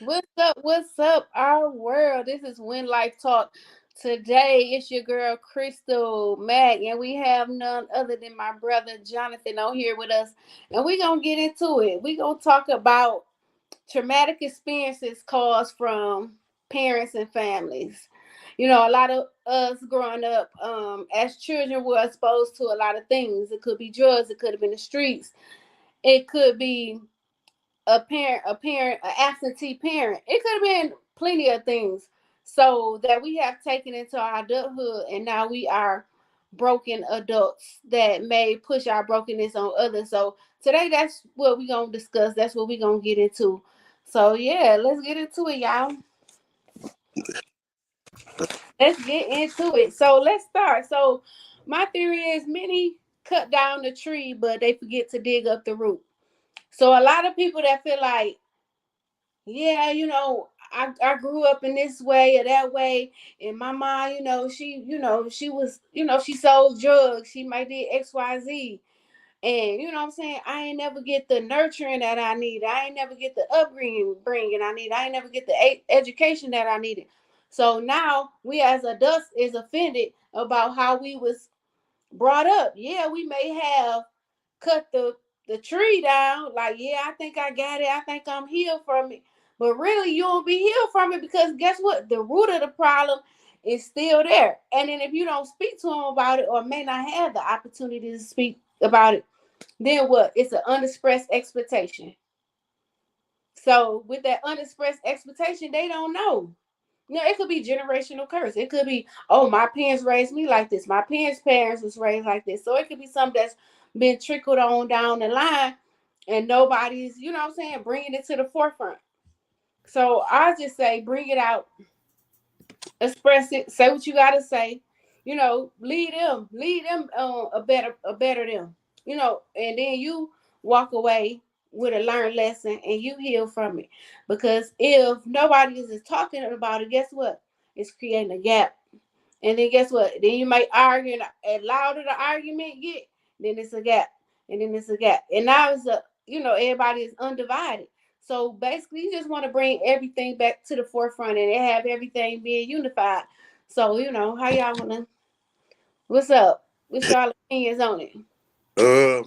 What's up? What's up, our world? This is When Life Talk. Today, it's your girl Crystal Mack, and we have none other than my brother Jonathan on here with us. And we're gonna get into it. We're gonna talk about traumatic experiences caused from parents and families. You know, a lot of us growing up as children were exposed to a lot of things. It could be drugs, it could have been the streets, it could be an absentee parent. It could have been plenty of things. So that we have taken into our adulthood, and now we are broken adults that may push our brokenness on others. So today, that's what we're gonna discuss. That's what we're gonna get into. So yeah, let's get into it, y'all. Let's get into it. So let's start. So my theory is many cut down the tree, but they forget to dig up the root. So a lot of people that feel like, yeah, I grew up in this way or that way, and my mom, she was, she sold drugs, she might did XYZ, and you know what I'm saying, I ain't never get the nurturing that I need, I ain't never get the upbringing I need, I ain't never get the education that I needed. So now we as adults is offended about how we was brought up. Yeah, we may have cut the tree down. Like, yeah, I think I got it. I think I'm healed from it. But really, you won't be healed from it because guess what? The root of the problem is still there. And then if you don't speak to them about it or may not have the opportunity to speak about it, then what? It's an unexpressed expectation. So with that unexpressed expectation, they don't know. No, it could be generational curse. It could be, oh, my parents raised me like this. My parents was raised like this. So it could be something that's been trickled on down the line, and nobody's, what I'm saying, bringing it to the forefront. So I just say, bring it out, express it, say what you got to say. Lead them a better them. And then you walk away with a learned lesson and you heal from it. Because if nobody is talking about it, guess what? It's creating a gap. And then guess what? Then you might argue, and louder the argument get, then it's a gap, and then it's a gap, and now everybody is undivided. So basically, you just want to bring everything back to the forefront and have everything being unified. So how y'all wanna? What's up? What's y'all opinions on it? Uh,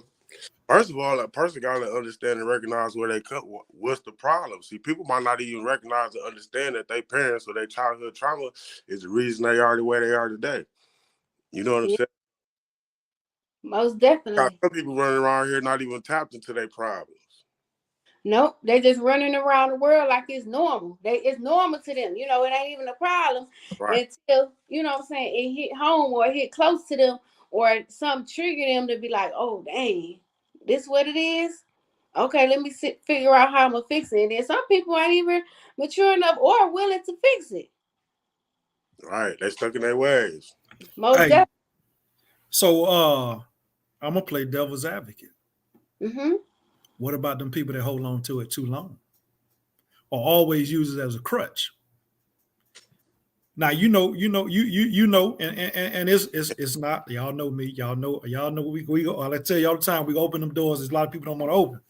First of all, a person got to understand and recognize where they come. What's the problem? See, people might not even recognize and understand that their parents or their childhood trauma is the reason they are the way they are today. You know what I'm Yeah, saying? most Got definitely. some people running around here not even tapped into their problems. Nope, they just running around the world like it's normal. It's normal to them. It ain't even a problem Right. until what I'm saying, it hit home or it hit close to them or some trigger them to be like, oh dang, this what it is. Okay, let me figure out how I'm gonna fix it. And then some people ain't even mature enough or willing to fix it. Right. They stuck in their ways. Most Hey, definitely. I'm gonna play devil's advocate. Mm-hmm. What about them people that hold on to it too long or always use it as a crutch? Now and it's not. Y'all know me. Y'all know we go. I tell you all the time. We open them doors. There's a lot of people don't want to open.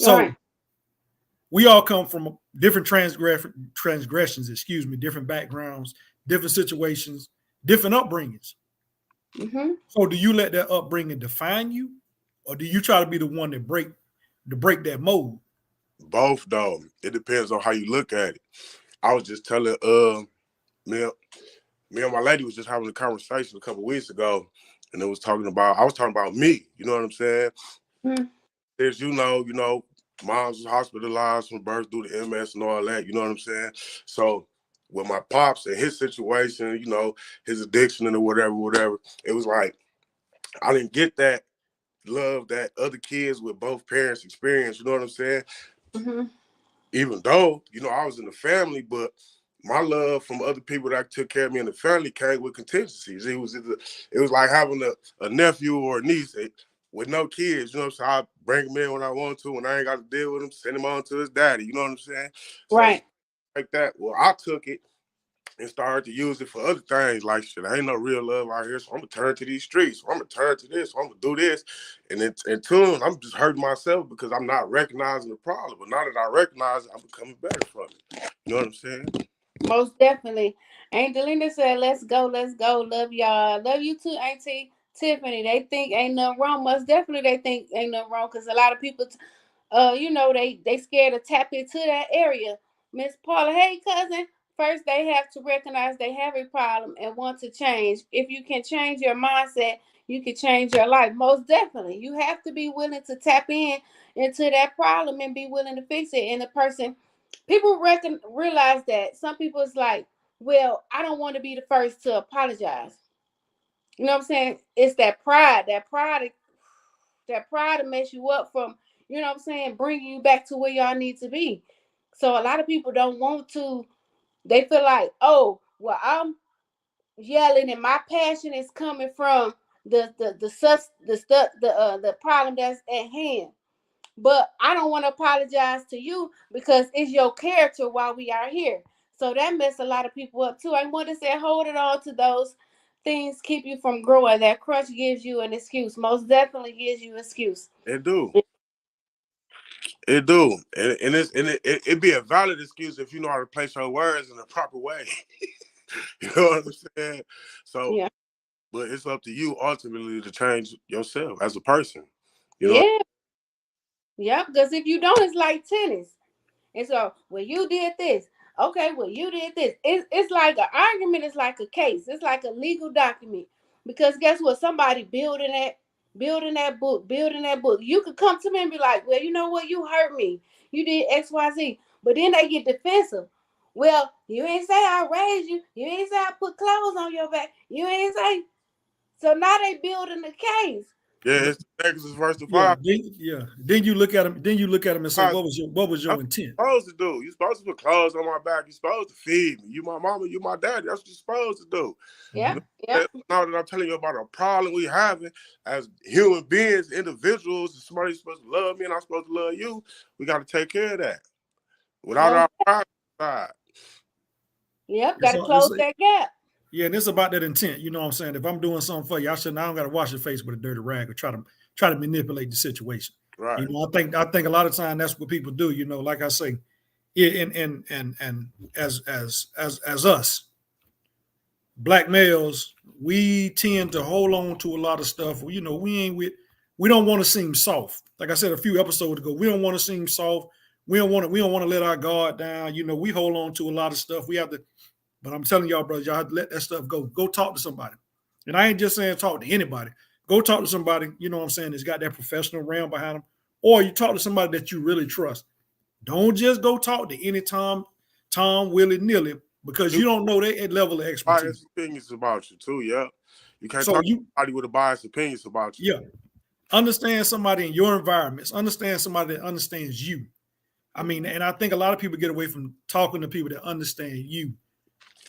All right. So we all come from different transgressions. Excuse me, different backgrounds, different situations, different upbringings. Mm-hmm. So do you let that upbringing define you, or do you try to be the one to break that mold? Both, though. It depends on how you look at it. I was just telling me, me and my lady was just having a conversation a couple weeks ago, and I was talking about me. You know what I'm saying? Mm-hmm. As moms was hospitalized from birth due to MS and all that. You know what I'm saying? So with my pops and his situation, his addiction and whatever, it was like I didn't get that love that other kids with both parents experience. You know what I'm saying? Mm-hmm. Even though I was in the family, but my love from other people that took care of me in the family came with contingencies. It was like having a nephew or a niece with no kids. You know what I'm saying? I bring him in when I want to, when I ain't got to deal with him, send him on to his daddy. You know what I'm saying? So Right. like that. Well, I took it and started to use it for other things. Like, shit, I ain't no real love out here, so I'm gonna turn to these streets. So I'm gonna turn to this. So I'm gonna do this, and in tune, I'm just hurting myself because I'm not recognizing the problem. But now that I recognize it, I'm becoming better from it. You know what I'm saying? Most definitely. Angelina said, let's go, let's go. Love y'all. Love you too, Auntie Tiffany. They think ain't nothing wrong. Most definitely they think ain't nothing wrong because a lot of people, they scared to tap into that area. Miss Paula, hey, cousin. First, they have to recognize they have a problem and want to change. If you can change your mindset, you can change your life. Most definitely. You have to be willing to tap into that problem and be willing to fix it. And the person people realize that some people is like, well, I don't want to be the first to apologize. You know what I'm saying? It's that pride to mess you up from, you know what I'm saying, bringing you back to where y'all need to be. So a lot of people don't want to. They feel like, oh, well, I'm yelling and my passion is coming from the problem that's at hand. But I don't want to apologize to you because it's your character while we are here. So that messed a lot of people up too. I want to say hold it on to those things keep you from growing. That crutch gives you an excuse. Most definitely gives you an excuse. It do. It do. It be a valid excuse if you know how to place your words in the proper way. You know what I'm saying? So, Yeah. but it's up to you ultimately to change yourself as a person. You know? Yeah. Yeah. Because if you don't, it's like tennis. And so, well, you did this. Okay, well, you did this. It's like an argument. It's like a case. It's like a legal document. Because guess what? Somebody building that book. You could come to me and be like, well, you know what? You hurt me. You did X, Y, Z. But then they get defensive. Well, you ain't say I raised you. You ain't say I put clothes on your back. You ain't say. So now they building the case. Yeah, it's the Texas versus the Yeah, five. Then you look at him. Then you look at him and say, Five. what was your That's intent? what you're supposed to do. You're supposed to put clothes on my back. You're supposed to feed me. You my mama, you my daddy. That's what you're supposed to do. Yeah, You yeah. Now that I'm telling you about a problem we having as human beings, individuals, somebody's supposed to love me and I'm supposed to love you, we got to take care of that. Without our pride side. Yep, got It's, to all- it's close that gap. Yeah, and it's about that intent. You know what I'm saying? If I'm doing something for you, I don't got to wash your face with a dirty rag or try to manipulate the situation. Right. You know, I think a lot of time that's what people do. You know, like I say, and as us black males, we tend to hold on to a lot of stuff. You know, we don't want to seem soft. Like I said a few episodes ago, we don't want to seem soft. We don't want to let our guard down. You know, we hold on to a lot of stuff. We have to. But I'm telling y'all, brothers, y'all have to let that stuff go. Go talk to somebody. And I ain't just saying talk to anybody. Go talk to somebody, you know what I'm saying, that's got that professional realm behind them. Or you talk to somebody that you really trust. Don't just go talk to any Tom, willy-nilly, because you don't know their level of expertise. Biased opinions about you too, yeah. You can't So talk to somebody with a biased opinions about you. Yeah. Understand somebody in your environments. Understand somebody that understands you. I mean, and I think a lot of people get away from talking to people that understand you.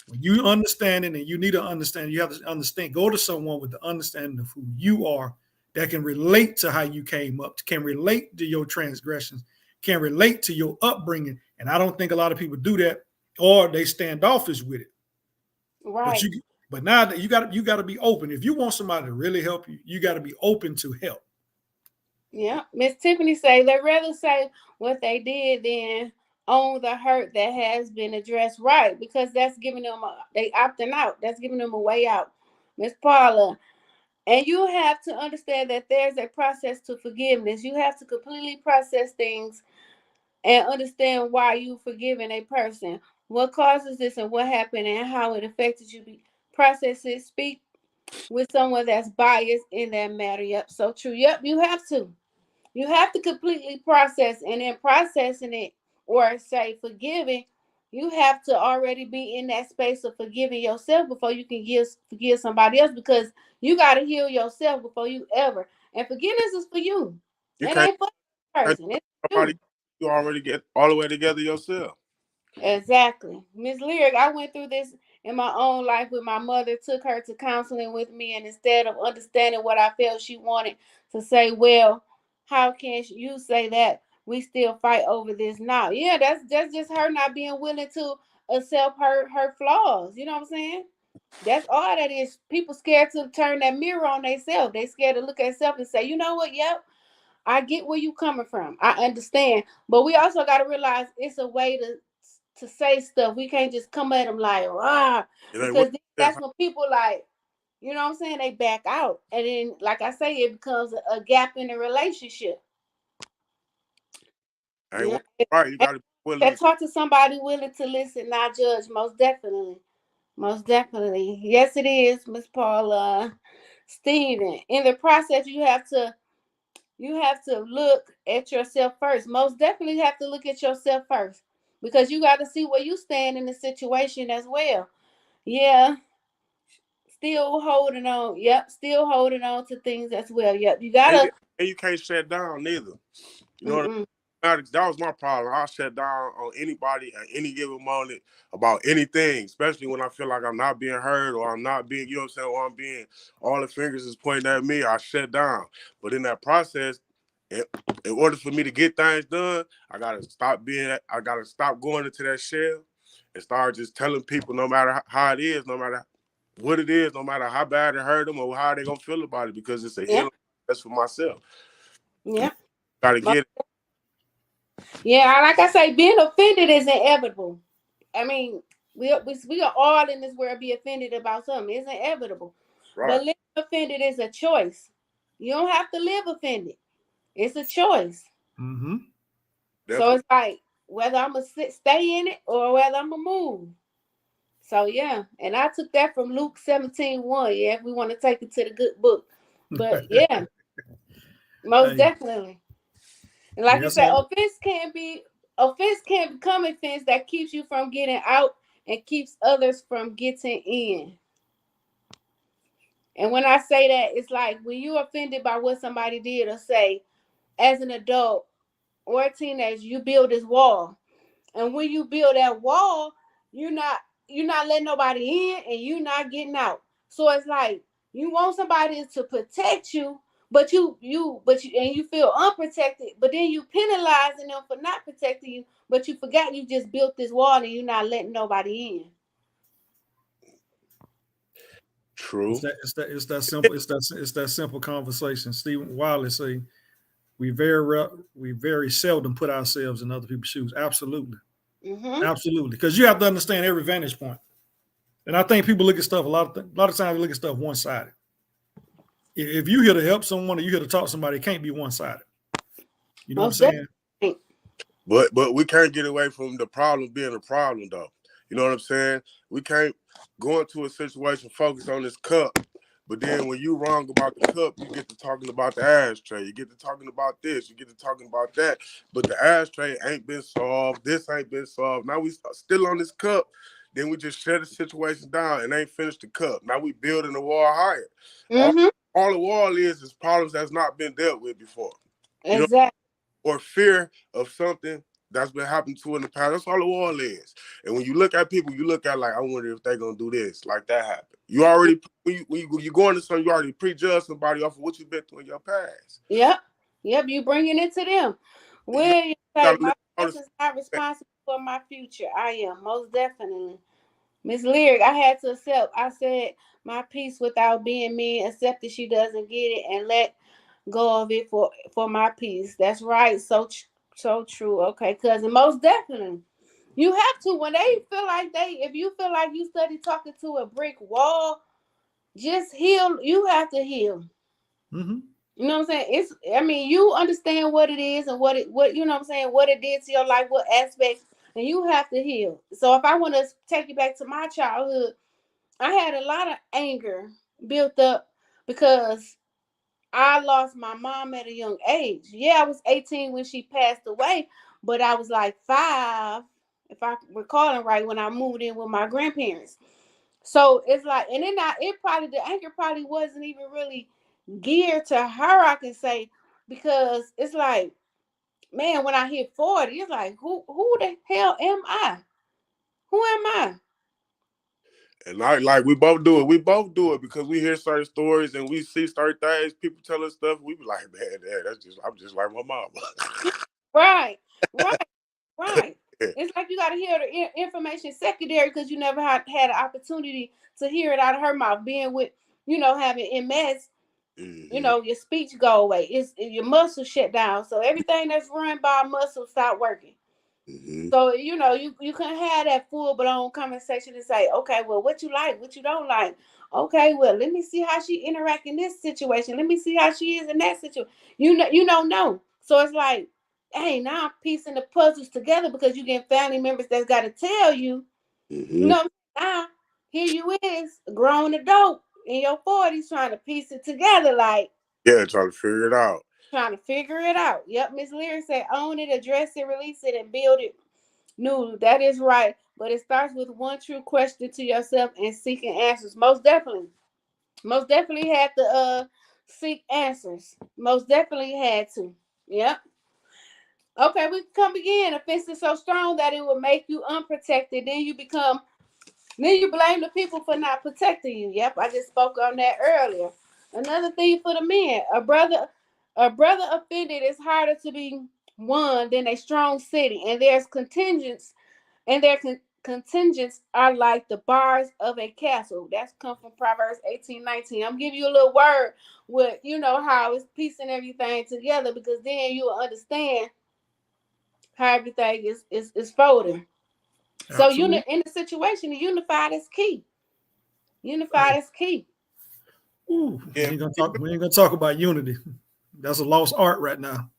When you understand it and you need to understand, you have to understand, go to someone with the understanding of who you are that can relate to how you came up, can relate to your transgressions, can relate to your upbringing. And I don't think a lot of people do that, or they standoffish with it. Right. But now that you got to be open. If you want somebody to really help you, you got to be open to help. Yeah. Miss Tiffany say they'd rather say what they did than own the hurt that has been addressed. Right. Because that's giving them they opting out. That's giving them a way out. Miss Paula. And you have to understand that there's a process to forgiveness. You have to completely process things and understand why you forgiving a person. What causes this and what happened and how it affected you. Process it. Speak with someone that's biased in that matter. Yep. So true. Yep. You have to. You have to completely process, and in processing it or say forgiving, you have to already be in that space of forgiving yourself before you can forgive somebody else, because you got to heal yourself before you ever. And forgiveness is for you. You It can't ain't for the person. It's for somebody you. you already get all the way together yourself. Exactly. Miss Lyric, I went through this in my own life with my mother, took her to counseling with me, and instead of understanding what I felt, she wanted to say, well, how can you say that? We still fight over this now. Yeah, that's just her not being willing to accept her flaws. You know what I'm saying? That's all that is. People scared to turn that mirror on themselves. They scared to look at themselves and say, you know what? Yep, I get where you coming from. I understand. But we also got to realize it's a way to say stuff. We can't just come at them like, ah, because that's when people like, you know what I'm saying, they back out. And then, like I say, it becomes a gap in the relationship. Right, you got to be willing to talk to somebody willing to listen, not judge. Most definitely. Most definitely. Yes, it is, Miss Paula. Steven, in the process, you have to look at yourself first. Most definitely have to look at yourself first, because you got to see where you stand in the situation as well. Yeah, still holding on. Yep, still holding on to things as well. Yep, you gotta. And you can't shut down neither. You know what I mean? That was my problem. I shut down on anybody at any given moment about anything, especially when I feel like I'm not being heard or I'm not being, you know what I'm saying, or I'm being, all the fingers is pointing at me, I shut down. But in that process, in order for me to get things done, I gotta stop going into that shell and start just telling people, no matter how it is, no matter what it is, no matter how bad it hurt them or how they gonna feel about it, because it's a healing process for myself. Yeah. Gotta get it. Yeah, like I say, being offended is inevitable. I mean, we are all in this world be offended about something. It's inevitable. Right. But living offended is a choice. You don't have to live offended. It's a choice. Mm-hmm. So it's like whether I'm going to stay in it or whether I'm going to move. So, yeah. And I took that from Luke 17:1. Yeah, if we want to take it to the good book. But, yeah. Most definitely. And like I said, offense can become offense that keeps you from getting out and keeps others from getting in. And when I say that, it's like when you're offended by what somebody did or say, as an adult or a teenager, you build this wall. And when you build that wall, you're not letting nobody in and you're not getting out. So it's like you want somebody to protect you, but you feel unprotected, but then you penalizing them for not protecting you, but you forgot you just built this wall and you're not letting nobody in. True. It's that simple conversation. Stephen Wiley say we very seldom put ourselves in other people's shoes. Absolutely. Mm-hmm. Absolutely. Because you have to understand every vantage point. And I think people look at stuff a lot of times they look at stuff one-sided. If you're here to help someone or you're here to talk to somebody, it can't be one-sided. You know what I'm saying? But we can't get away from the problem being a problem, though. You know what I'm saying? We can't go into a situation, focus on this cup, but then when you wrong about the cup, you get to talking about the ashtray. You get to talking about this. You get to talking about that. But the ashtray ain't been solved. This ain't been solved. Now we still on this cup. Then we just shut the situation down and ain't finished the cup. Now we building the wall higher. Mm-hmm. All the wall is problems that's not been dealt with before. Exactly. You know? Or fear of something that's been happening to in the past. That's all the wall is. And when you look at people, you look at like, I wonder if they're gonna do this, like that happened. You already when you go into something, you already prejudge somebody off of what you've been through in your past. Yep. You bringing it to them. When you say my past is not responsible for my future, I am most definitely. Miss Lyric, I had to accept. I said my piece without being mean, accepted she doesn't get it, and let go of it for my piece. That's right. So true. Okay, cousin. Most definitely. You have to when they feel like if you feel like you study talking to a brick wall, just heal. You have to heal. Mm-hmm. You know what I'm saying? You understand what it is and what you know what I'm saying, what it did to your life, what aspects, and you have to heal. So if I want to take you back to my childhood, I had a lot of anger built up because I lost my mom at a young age. Yeah, I was 18 when she passed away, but I was like 5, if I recall right, when I moved in with my grandparents. So it's like, and then the anger probably wasn't even really geared to her, I can say, because it's like, man, when I hit 40, it's like, who the hell am I? Who am I? And like we both do it. We both do it because we hear certain stories and we see certain things. People tell us stuff. We be like, man, I'm just like my mom. Right. It's like you got to hear the information secondary because you never had an opportunity to hear it out of her mouth. Being with, having MS, mm-hmm. Your speech go away. It's your muscles shut down. So everything that's run by a muscle stop working. Mm-hmm. So, you know, you can have that full blown conversation and say, okay, well, what you like, what you don't like. Okay, well, let me see how she interact in this situation. Let me see how she is in that situation. You don't know. So it's like, hey, now I'm piecing the puzzles together because you get family members that's got to tell you, you Mm-hmm. know, now here you is, a grown adult in your 40s trying to piece it together, like Yeah, trying to figure it out. trying to figure it out. Yep, Miss Leary said, own it, address it, release it, and build it. No, that is right. But it starts with one true question to yourself and seeking answers. Most definitely. Most definitely had to seek answers. Most definitely had to. Yep. Okay, we can come again. Offense is so strong that it will make you unprotected. Then you blame the people for not protecting you. Yep, I just spoke on that earlier. Another thing for the men, a brother offended is harder to be won than a strong city, and there's contingents and their contingents are like the bars of a castle. That's come from Proverbs 18:19. I'm giving you a little word with, you know, how it's piecing everything together, because then you'll understand how everything is folding. So Absolutely. in the situation, unified is key. Unified is key. Ooh, Yeah. we ain't gonna talk about unity. That's a lost art right now.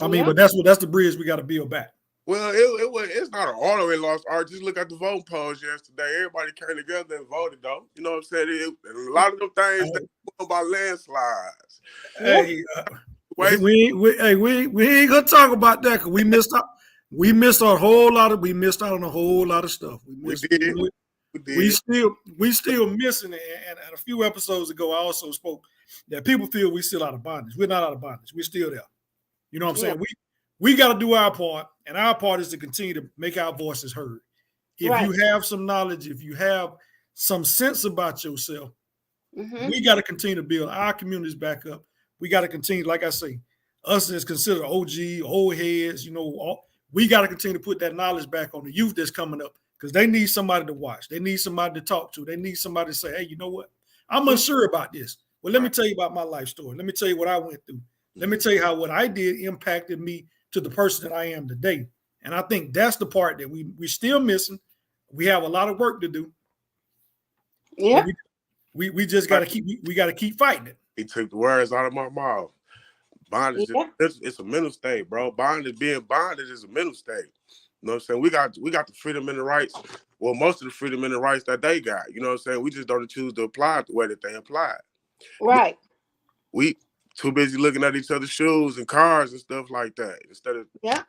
I mean, Yeah. but that's the bridge we got to build back. Well, it's not an all the way lost art. Just look at the vote polls yesterday. Everybody came together and voted, though. You know what I'm saying? And a lot of them things Hey, they won by landslides. Yeah. hey, Waste we ain't gonna talk about that because we missed a whole lot of we missed out on a whole lot of stuff. we did. We We did. still missing it. And a few episodes ago, I also spoke that people feel we still out of bondage. We're not out of bondage. We're still there. You know what I'm Yeah. saying? We got to do our part, and our part is to continue to make our voices heard. If Right. you have some knowledge, if you have some sense about yourself, Mm-hmm. we got to continue to build our communities back up. We got to continue, like I say, us as considered OG, old heads, we got to continue to put that knowledge back on the youth that's coming up, because they need somebody to watch. They need somebody to talk to. They need somebody to say, hey, you know what? I'm unsure about this. Well, let me tell you about my life story. Let me tell you what I went through. Let me tell you how what I did impacted me to the person that I am today. And I think that's the part that we're still missing. We have a lot of work to do, but Yeah. we just got to keep fighting it. He took the words out of my mouth. Bondage Yeah. it's a mental state, bro. Being bonded is a mental state. You know what I'm saying? We got the freedom and the rights. Well, most of the freedom and the rights that they got. You know what I'm saying? We just don't choose to apply it the way that they apply it. Right. We too busy looking at each other's shoes and cars and stuff like that instead of Yeah.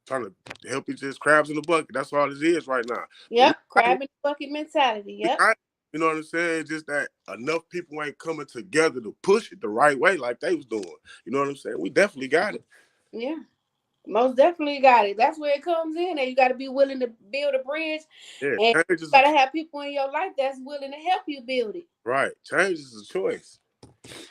trying to help each other crabs in the bucket. That's all this is right now. But Yep. Crab in the bucket mentality. Yep. you know what I'm saying? It's just that enough people ain't coming together to push it the right way like they was doing. You know what I'm saying? We definitely got it. Yeah. Most definitely got it. That's where it comes in. And you got to be willing to build a bridge. Yeah, And change you is got to have people in your life that's willing to help you build it. right. Change is a choice.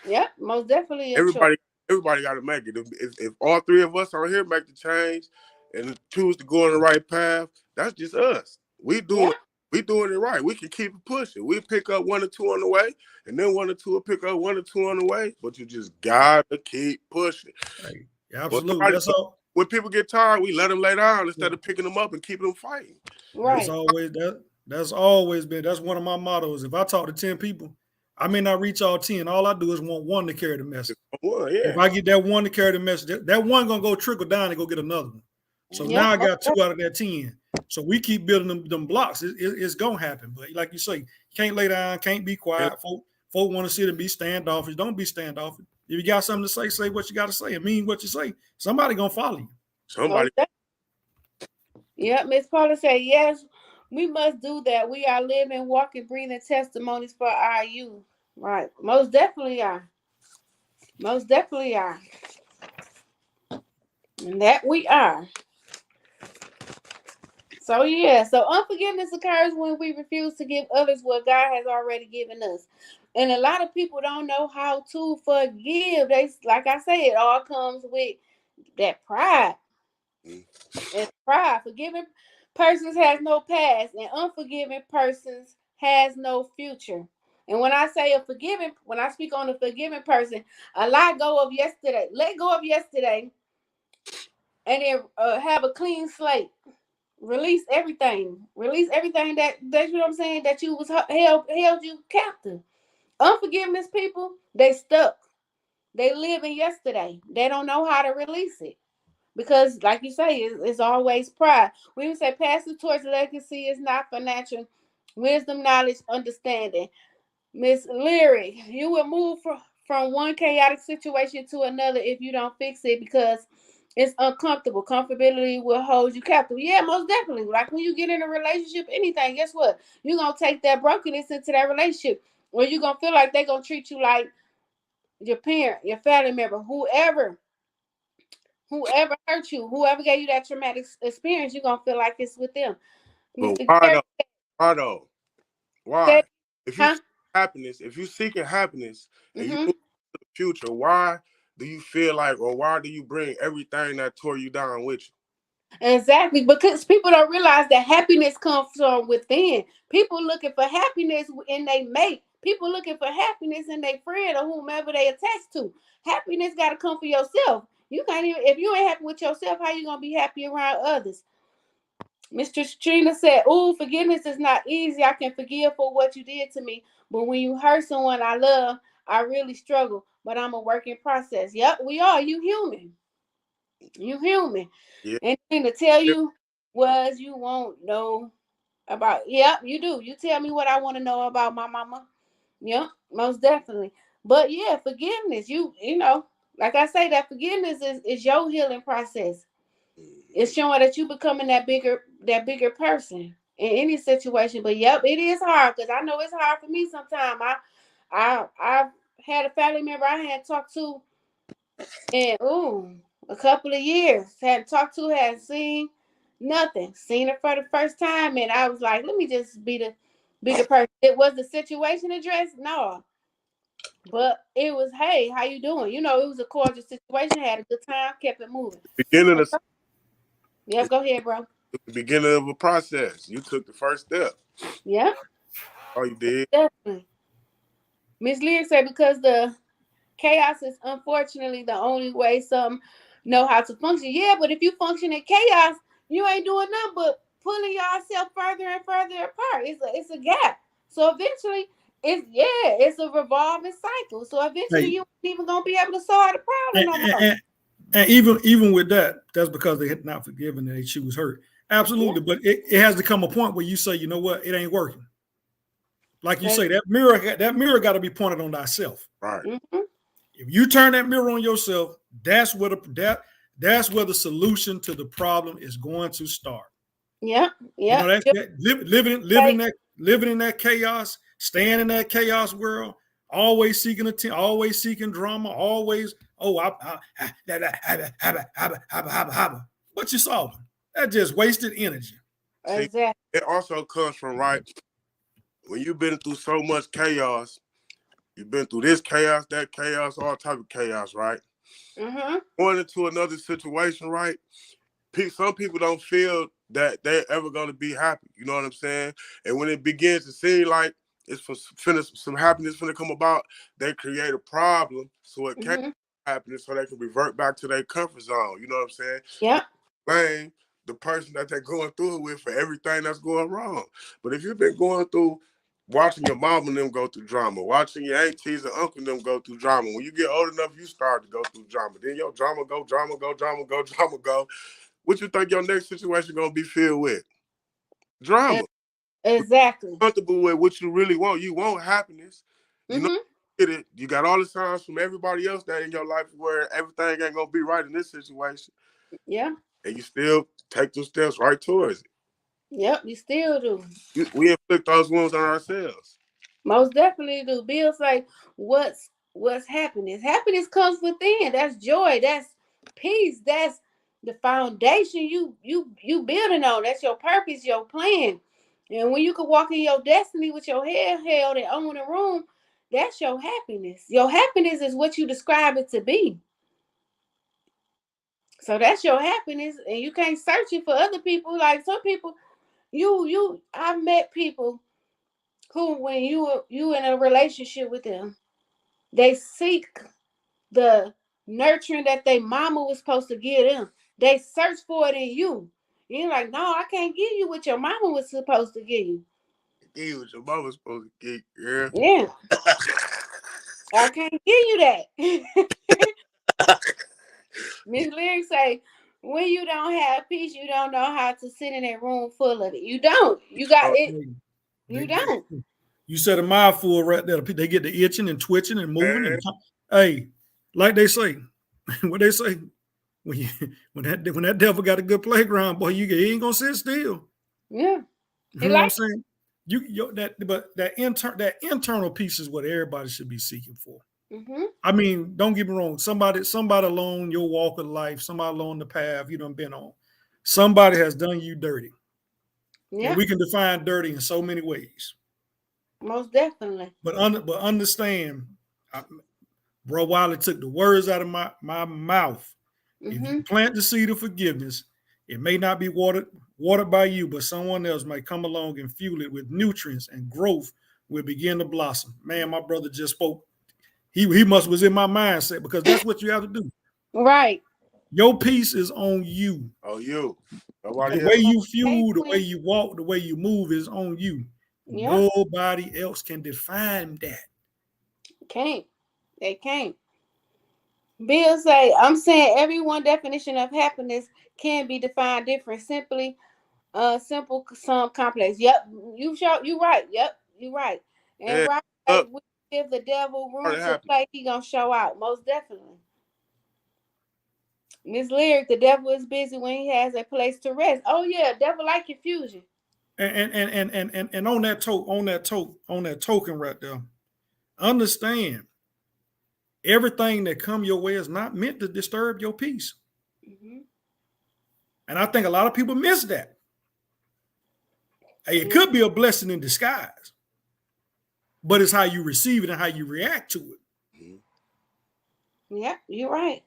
Yep. Most definitely a choice. Everybody got to make it. If all three of us are here make the change and choose to go on the right path, that's just us. Yeah. We doing it right. We can keep it pushing. We pick up one or two on the way, and then one or two will pick up one or two on the way. But you just gotta keep pushing. Hey, absolutely. That's all. When people get tired, we let them lay down instead of picking them up and keeping them fighting. That's Right. always that. That's always been. That's one of my mottos. If I talk to 10 people, I may not reach all 10. All I do is want one to carry the message. Well, If yeah. I get that one to carry the message, that one gonna go trickle down and go get another one. So Yeah. now I got 2 out of that 10. So we keep building them blocks. It's gonna happen. But like you say, can't lay down, can't be quiet. Folk want to sit and be standoffish. Don't be standoffish. If you got something to say what you got to say and mean what you say. Somebody gonna follow you. Somebody. Yeah. Miss Paula said, yes, we must do that. We are living, walking, breathing testimonies for our youth. Right. Most definitely are. Most definitely are. And that we are. So yeah, so unforgiveness occurs when we refuse to give others what God has already given us. And a lot of people don't know how to forgive. They, like I said, it all comes with that pride. And pride. Forgiving persons has no past, and unforgiving persons has no future. And when I say when I speak on a forgiving person, a let go of yesterday. Let go of yesterday and then have a clean slate. Release everything. Release everything that you know what I'm saying, that you was held you captive. Unforgiveness people, they stuck. They live in yesterday. They don't know how to release it. Because, like you say, it's always pride. We would say pass the torch. Legacy is not financial. Wisdom, knowledge, understanding. Miss Leary, you will move from one chaotic situation to another if you don't fix it because it's uncomfortable. Comfortability will hold you captive. Yeah, most definitely. Like when you get in a relationship, anything, guess what? You're going to take that brokenness into that relationship. Or you're going to feel like they're going to treat you like your parent, your family member, whoever hurt you, whoever gave you that traumatic experience, you're going to feel like it's with them. But Mr. why Gary though? Why though? Why? said, If you huh? seek happiness, if you seeking happiness and you Mm-hmm. move to the future, why do you feel like, or why do you bring everything that tore you down with you? Exactly, because people don't realize that happiness comes from within. People looking for happiness in their mate. People looking for happiness in their friend or whomever they attach to. Happiness got to come for yourself. You can't even, if you ain't happy with yourself, how you gonna be happy around others? Mr. Trina said, "Ooh, forgiveness is not easy. I can forgive for what you did to me, but when you hurt someone I love, I really struggle. But I'm a work in process." Yep, we are. You human. You human. Yeah. Anything to tell you was you won't know about. Yep, you do. You tell me what I want to know about my mama. Yep, most definitely. But yeah, forgiveness. You know, like I say, that forgiveness is your healing process. It's showing that you becoming that bigger person in any situation. But yep, it is hard because I know it's hard for me sometimes. I've had a family member I had talked to in a couple of years. Hadn't talked to, hadn't seen nothing. Seen her for the first time, and I was like, let me just be the bigger person. It was the situation addressed? No. But it was, hey, how you doing? You know, it was a cordial situation, had a good time, kept it moving. Beginning of Yeah, go ahead, bro. the beginning of a process. You took the first step. Yeah, All you did. definitely. Miss Lear said because the chaos is unfortunately the only way some know how to function. Yeah, but if you function in chaos, you ain't doing nothing but pulling yourself further and further apart. It's a gap. So eventually, it's a revolving cycle. So eventually, Hey, you ain't even gonna be able to solve the problem and, no and, more. and and even with that, that's because they had not forgiven and she was hurt. Yeah, Absolutely, but it has to come a point where you say, you know what, it ain't working. Like you that's, say, that mirror got to be pointed on thyself. Right. mm-hmm. If you turn that mirror on yourself, that's where the solution to the problem is going to start. Yeah, You yeah. know living in that chaos, staying in that chaos world, always seeking attention, always seeking drama, always what you solving? That just wasted energy. See, Exactly. it also comes from right when you've been through so much chaos. You've been through this chaos, that chaos, all type of chaos, right? Mm-hmm. Going into another situation, right? Some people don't feel that they're ever going to be happy. You know what I'm saying? And when it begins to seem like it's for some happiness going to come about, they create a problem so it can't Mm-hmm. happen, so they can revert back to their comfort zone. You know what I'm saying? Yeah. Blame the person that they're going through it with for everything that's going wrong. But if you've been going through watching your mom and them go through drama, watching your aunties and uncle and them go through drama, when you get old enough, you start to go through drama. Then your drama go, drama go, drama go, drama go. What you think your next situation gonna be filled with? E- Drama. Exactly. Comfortable with what you really want. You want happiness. You know, Mm-hmm. you get it. You got all the signs from everybody else that in your life where everything ain't gonna be right in this situation, Yeah. and you still take those steps right towards it. Yep. You still do. We inflict those wounds on ourselves. Most definitely do. Bill's like, what's happiness? Happiness comes within. That's joy. That's peace. That's the foundation you building on. That's your purpose, your plan. And when you can walk in your destiny with your head held and own a room, that's your happiness. Your happiness is what you describe it to be. So that's your happiness, and you can't search it for other people. Like some people, I've met people who, when you in a relationship with them, they seek the nurturing that their mama was supposed to give them. They search for it in you. You're like, no, I can't give you what your mama was supposed to give you. Give you what your mama was supposed to get, girl. Yeah, I can't give you that. Miss Lyric say, when you don't have peace, you don't know how to sit in a room full of it. You don't. You got Oh, it. You don't. You said a mouthful right there. They get the itching and twitching and moving. man. And hey, like they say, what they say, when that devil got a good playground, boy, he ain't gonna sit still. Yeah. You know what I'm saying? That internal piece is what everybody should be seeking for. Mm-hmm. I mean, don't get me wrong. Somebody along your walk of life, somebody along the path you done been on, somebody has done you dirty. Yeah. And we can define dirty in so many ways. Most definitely. But understand, bro Wiley took the words out of my mouth. Mm-hmm. If you plant the seed of forgiveness, it may not be watered by you, but someone else might come along and fuel it with nutrients, and growth will begin to blossom. Man, my brother just spoke. He must was in my mindset, because that's what you have to do. Right. Your peace is on you. Oh, you. The way you fuel, the way you walk, the way you move is on you. Yep. Nobody else can define that. Can't. They can't. Bill say, I'm saying everyone definition of happiness can be defined different. Simple, some complex. Yep. You right. Yep. You right. And right, like, we give the devil room to play, he gonna show out. Most definitely. Miss Lyric, the devil is busy when he has a place to rest. Oh yeah, devil like confusion. And on that token right there, understand, everything that come your way is not meant to disturb your peace. Mm-hmm. And I think a lot of people miss that. Hey, it could be a blessing in disguise, but it's how you receive it and how you react to it. Mm-hmm. Yeah, you're right.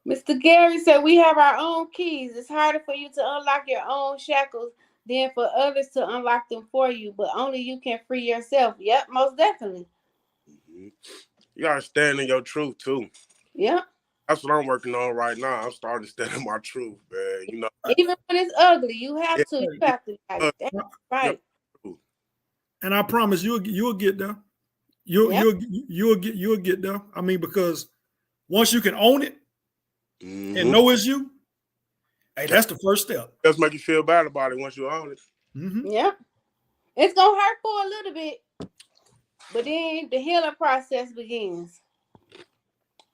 Mr. Gary said, we have our own keys. It's harder for you to unlock your own shackles than for others to unlock them for you, but only you can free yourself. Yep, most definitely. Mm-hmm. You gotta stand in your truth too. Yeah. That's what I'm working on right now. I'm starting to stand in my truth, man. You know, even when it's ugly, you have to. You have to. Like, that's right. And I promise you'll get there. You'll get there. I mean, because once you can own it, mm-hmm. and know it's you, hey, that's the first step. Just make you feel bad about it once you own it. Mm-hmm. Yeah, it's gonna hurt for a little bit, but then the healing process begins.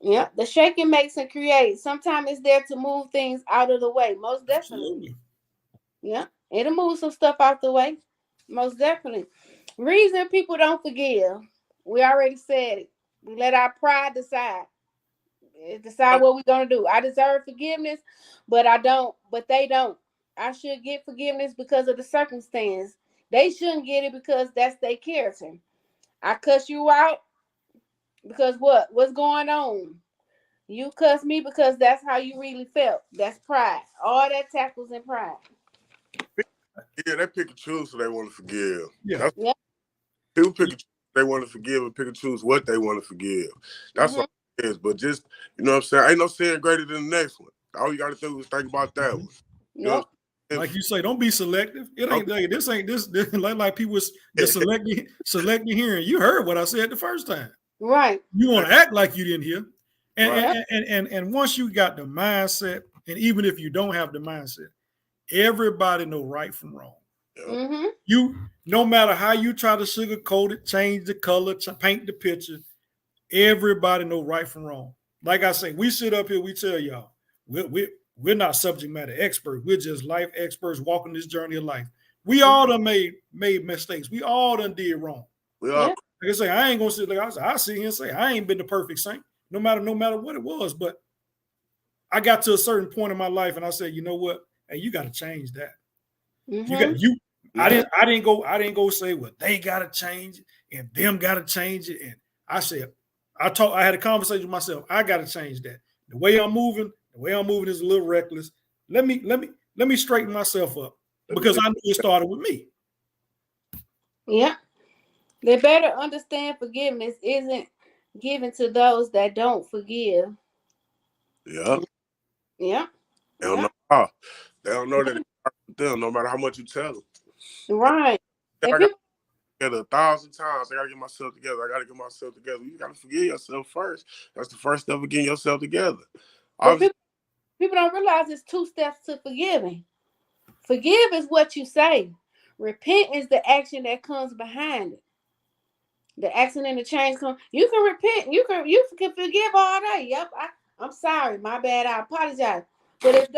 Yeah, the shaking makes and creates. Sometimes it's there to move things out of the way. Most definitely. Absolutely. Yeah, it'll move some stuff out the way. Most definitely. Reason people don't forgive. We already said it. We let our pride decide what we're gonna do. I deserve forgiveness, but I don't. But they don't. I should get forgiveness because of the circumstance. They shouldn't get it because that's their character. I cuss you out because what? What's going on? You cuss me because that's how you really felt. That's pride. All that tackles in pride. Yeah, they pick and choose, so they want to forgive. Yeah. People pick and choose, they want to forgive, and pick and choose what they want to forgive. That's what it is. But just, you know what I'm saying? Ain't no sin greater than the next one. All you got to do is think about that one. You know like you say, don't be selective. It ain't like this. Like people was selecting hearing. You heard what I said the first time. Right. You want to act like you didn't hear. And once you got the mindset, and even if you don't have the mindset, everybody know right from wrong. Mm-hmm. You, no matter how you try to sugarcoat it, change the color, paint the picture, everybody know right from wrong. Like I say, we sit up here, we tell y'all, we're not subject matter experts. We're just life experts walking this journey of life. We all done made mistakes. We all done did wrong. Like I say, I ain't gonna sit like I sit here and say I ain't been the perfect saint, no matter what it was. But I got to a certain point in my life, and I said, you know what? Hey, you got to change that. Mm-hmm. I didn't go say, well, they got to change it and them got to change it. And I said, I had a conversation with myself. I got to change that. The way I'm moving is a little reckless. Let me straighten myself up, because I knew it started with me. Yeah. They better understand forgiveness isn't given to those that don't forgive. Yeah. Yeah. They don't Yeah. know how. They don't know that it starts with them, no matter how much you tell them. Right. I And got people, together 1,000 times. I gotta get myself together. I gotta get myself together. You gotta forgive yourself first. That's the first step of getting yourself together. but Obviously, people don't realize it's 2 steps to forgiving. Forgive is what you say. Repent is the action that comes behind it. The action and the change come. You can repent. You can forgive all day. Yep. I'm sorry. My bad. I apologize. But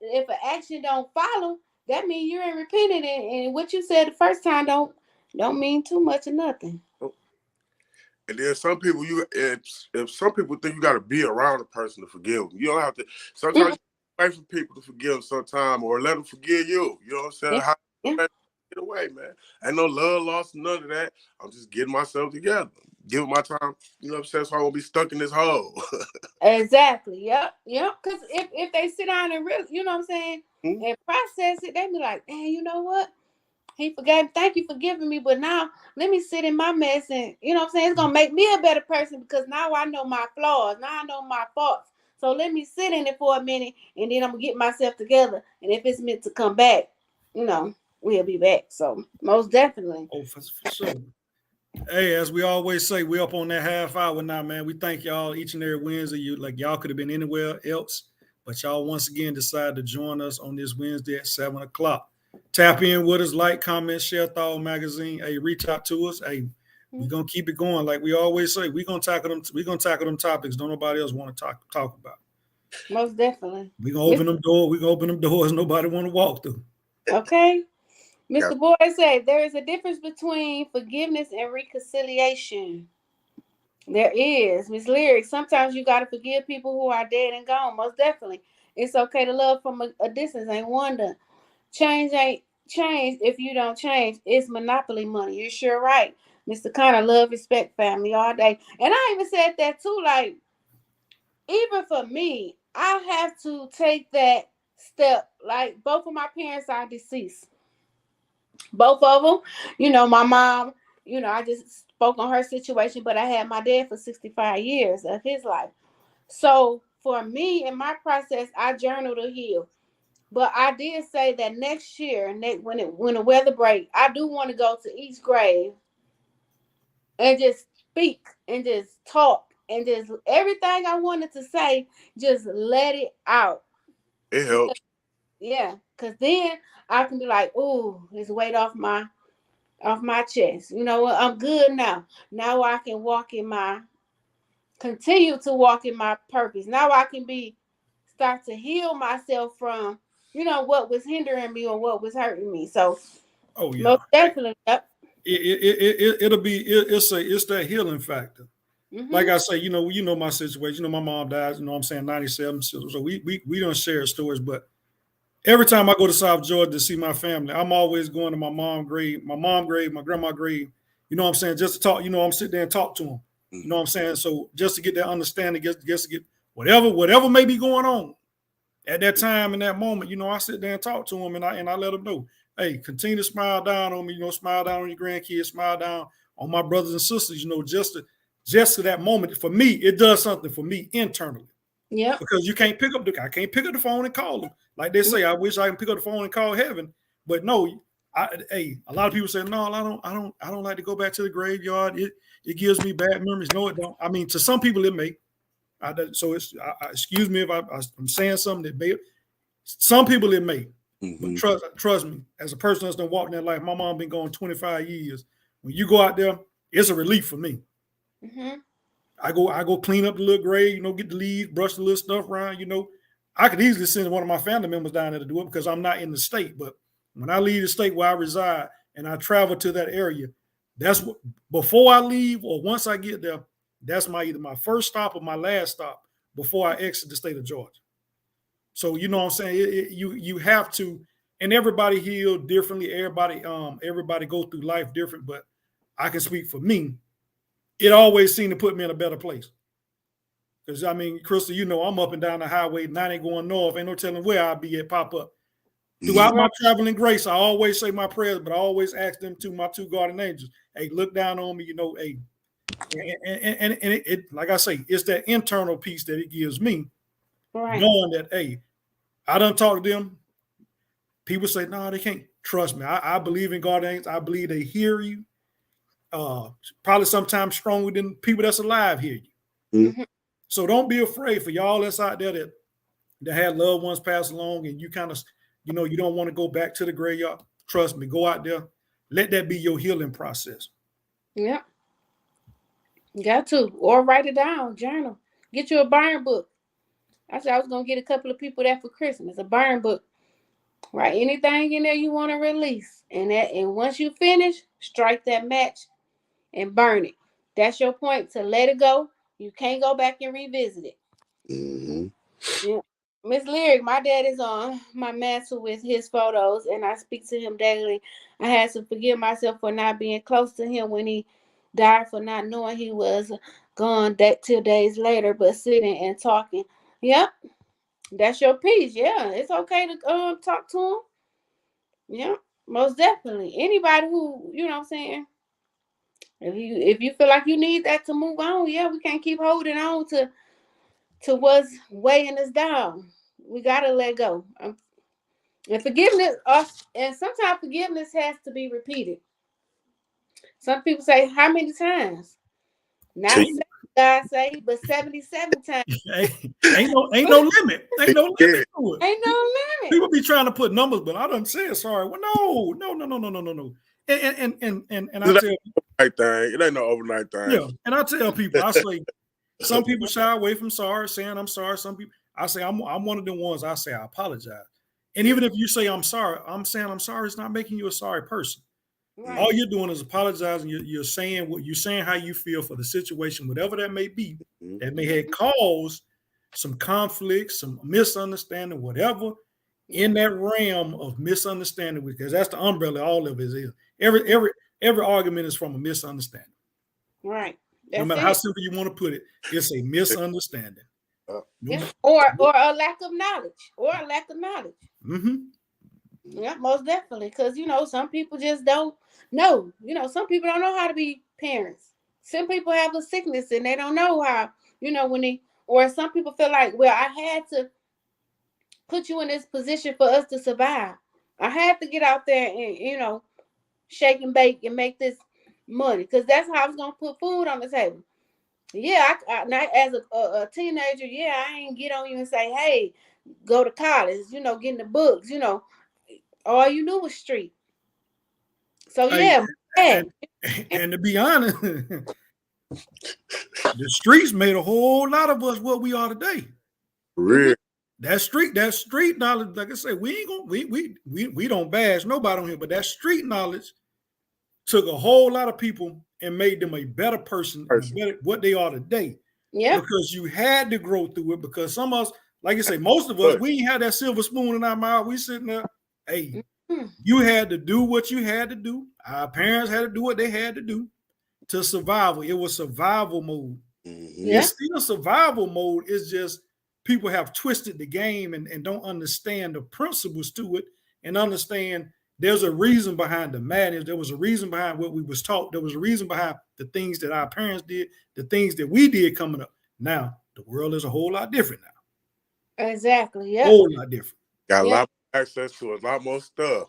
if an action don't follow, that means you ain't repenting. And what you said the first time don't mean too much or nothing. and then some people, if some people think you got to be around a person to forgive them, you don't have to. Sometimes Mm-mm. you wait for people to forgive them sometime, or let them forgive you. You know what I'm saying? Yeah. How Yeah. get away, man? Ain't no love lost, none of that. I'm just getting myself together, giving my time. You know what I'm saying? So I won't be stuck in this hole. Exactly. Yep. Yep. Because if they sit down and really, you know what I'm saying, Hmm? and process it, they be like, man, you know what? He forgave. Thank you for giving me, but now let me sit in my mess, and you know what I'm saying. It's gonna make me a better person because now I know my flaws. Now I know my faults. So let me sit in it for a minute, and then I'm gonna get myself together. And if it's meant to come back, you know, we'll be back. So most definitely. Oh, for sure. Hey, as we always say, we up on that half hour now, man. We thank y'all each and every Wednesday. Y'all could have been anywhere else, but y'all once again decided to join us on this Wednesday at 7 o'clock. Tap in with us, like, comment, share Thawed Magazine. Hey, reach out to us. Hey, we're gonna keep it going. Like we always say, we're gonna tackle them topics don't nobody else want to talk about. Most definitely. We're gonna open them doors. We're gonna open them doors nobody want to walk through. Okay. Yeah. Mr. Boyd said there is a difference between forgiveness and reconciliation. There is, Miss Lyric. Sometimes you gotta forgive people who are dead and gone. Most definitely. It's okay to love from a distance. Ain't wonder. Change ain't change if you don't change. It's monopoly money. You're sure right. Mr. Connor, love, respect, family all day. And I even said that too. Like, even for me, I have to take that step. Like, both of my parents are deceased. Both of them. My mom, I just spoke on her situation, but I had my dad for 65 years of his life. So for me, in my process, I journal to heal. But I did say that next year, when the weather break, I do want to go to each grave and just speak and just talk and just everything I wanted to say, just let it out. It Because helps. yeah, because then I can be like, "Ooh, it's weight off my chest. You know what? I'm good now. Now I can continue to walk in my purpose. Now I can start to heal myself from, what was hindering me or what was hurting me. So Oh yeah. most definitely, yep. It's that healing factor. Like Mhm. I say, my situation. My mom died. I'm saying 97. So we don't share stories, but every time I go to South Georgia to see my family, I'm always going to my mom grave, my grandma grave. You know what I'm saying? Just to talk. I'm sitting there and talk to them. You know what I'm saying? So just to get that understanding, just to get whatever may be going on at that time in that moment. I sit there and talk to them, and I let them know, hey, continue to smile down on me. Smile down on your grandkids, smile down on my brothers and sisters. Just to that moment for me, it does something for me internally Yep. because I can't pick up the phone and call them. Like they say, I wish I can pick up the phone and call heaven, but no. A lot of people say, no, I don't like to go back to the graveyard. It gives me bad memories. No, it don't. I mean, to some people it may. Excuse me if I'm saying something that may. Some people it may, but Mm-hmm. trust me, as a person that's done walked that life, my mom been gone 25 years. When you go out there, it's a relief for me. Mhm. I go clean up the little grave, get the leaves, brush the little stuff around. I could easily send one of my family members down there to do it because I'm not in the state. But when I leave the state where I reside and I travel to that area, that's what before I leave or once I get there, that's either my first stop or my last stop before I exit the state of Georgia. So you know what I'm saying? You have to, and everybody heal differently. Everybody go through life different. But I can speak for me. It always seemed to put me in a better place. Because I mean, Crystal, I'm up and down the highway, 90 going north. Ain't no telling where I'll be at pop up. Throughout my Right. traveling grace, I always say my prayers, but I always ask them to my two guardian angels. Hey, look down on me, hey. And it like I say, it's that internal piece that it gives me Right. knowing that, hey, I done talked to them. People say, no, they can't. Trust me. I believe in God. I believe they hear you. Probably sometimes stronger than people that's alive hear you. Mm-hmm. So don't be afraid for y'all that's out there that had loved ones pass along and you kind of, you don't want to go back to the graveyard. Trust me, go out there. Let that be your healing process. Yeah. Got to. Or write it down. Journal. Get you a burn book. I said I was going to get a couple of people that for Christmas. A burn book. Write anything in there you want to release. And once you finish, strike that match and burn it. That's your point, to let it go. You can't go back and revisit it. Mm-hmm. Yeah. Miss Lyric, my dad is on my mantle with his photos, and I speak to him daily. I had to forgive myself for not being close to him when he died, for not knowing he was gone that 2 days later, but sitting and talking. Yep, that's your piece. Yeah, it's okay to talk to him. Yeah, most definitely. Anybody who, you know what I'm saying, if you feel like you need that to move on, yeah, we can't keep holding on to what's weighing us down. We gotta let go. And forgiveness, and sometimes forgiveness has to be repeated. Some people say, "How many times?" Not 70, God say, but 77 times. Ain't no limit. Ain't no limit to it. Ain't no limit. People be trying to put numbers, but I done said sorry. Well, no. And I tell you, Thing. It ain't no overnight thing. yeah, and I tell people, I say, some people shy away from sorry, saying I'm sorry. Some people, I say I'm one of the ones. I say I apologize. And even if you say I'm sorry, I'm saying I'm sorry. It's not making you a sorry person. Right. All you're doing is apologizing. You're saying what you're saying, how you feel for the situation, whatever that may be, that may have caused some conflict, some misunderstanding, whatever, in that realm of misunderstanding, because that's the umbrella. All of it is. Every argument is from a misunderstanding. Right. No matter how simple you want to put it, it's a misunderstanding. Yeah. Or a lack of knowledge. Mm-hmm. Yeah, most definitely. Because, some people just don't know. Some people don't know how to be parents. Some people have a sickness and they don't know how, or some people feel like, well, I had to put you in this position for us to survive. I had to get out there and, shake and bake and make this money, because that's how I was going to put food on the table. Yeah, not as a teenager, yeah, I ain't get on you and say, hey, go to college, getting the books, all you knew was street. So yeah, and to be honest, the streets made a whole lot of us what we are today. Real. That street knowledge, like I say, we don't bash nobody on here, but that street knowledge took a whole lot of people and made them a better person, what they are today. Yeah. Because you had to grow through it, because some of us, like you say, most of us, we ain't had that silver spoon in our mouth. We sitting there, hey, you had to do what you had to do. Our parents had to do what they had to do to survive. It was survival mode. Yeah. It's still survival mode. It's just people have twisted the game and don't understand the principles to it, and understand there's a reason behind the madness. There was a reason behind what we was taught. There was a reason behind the things that our parents did, the things that we did coming up. Now, the world is a whole lot different now. Exactly. Yeah. A whole lot different. Got a lot of access to a lot more stuff.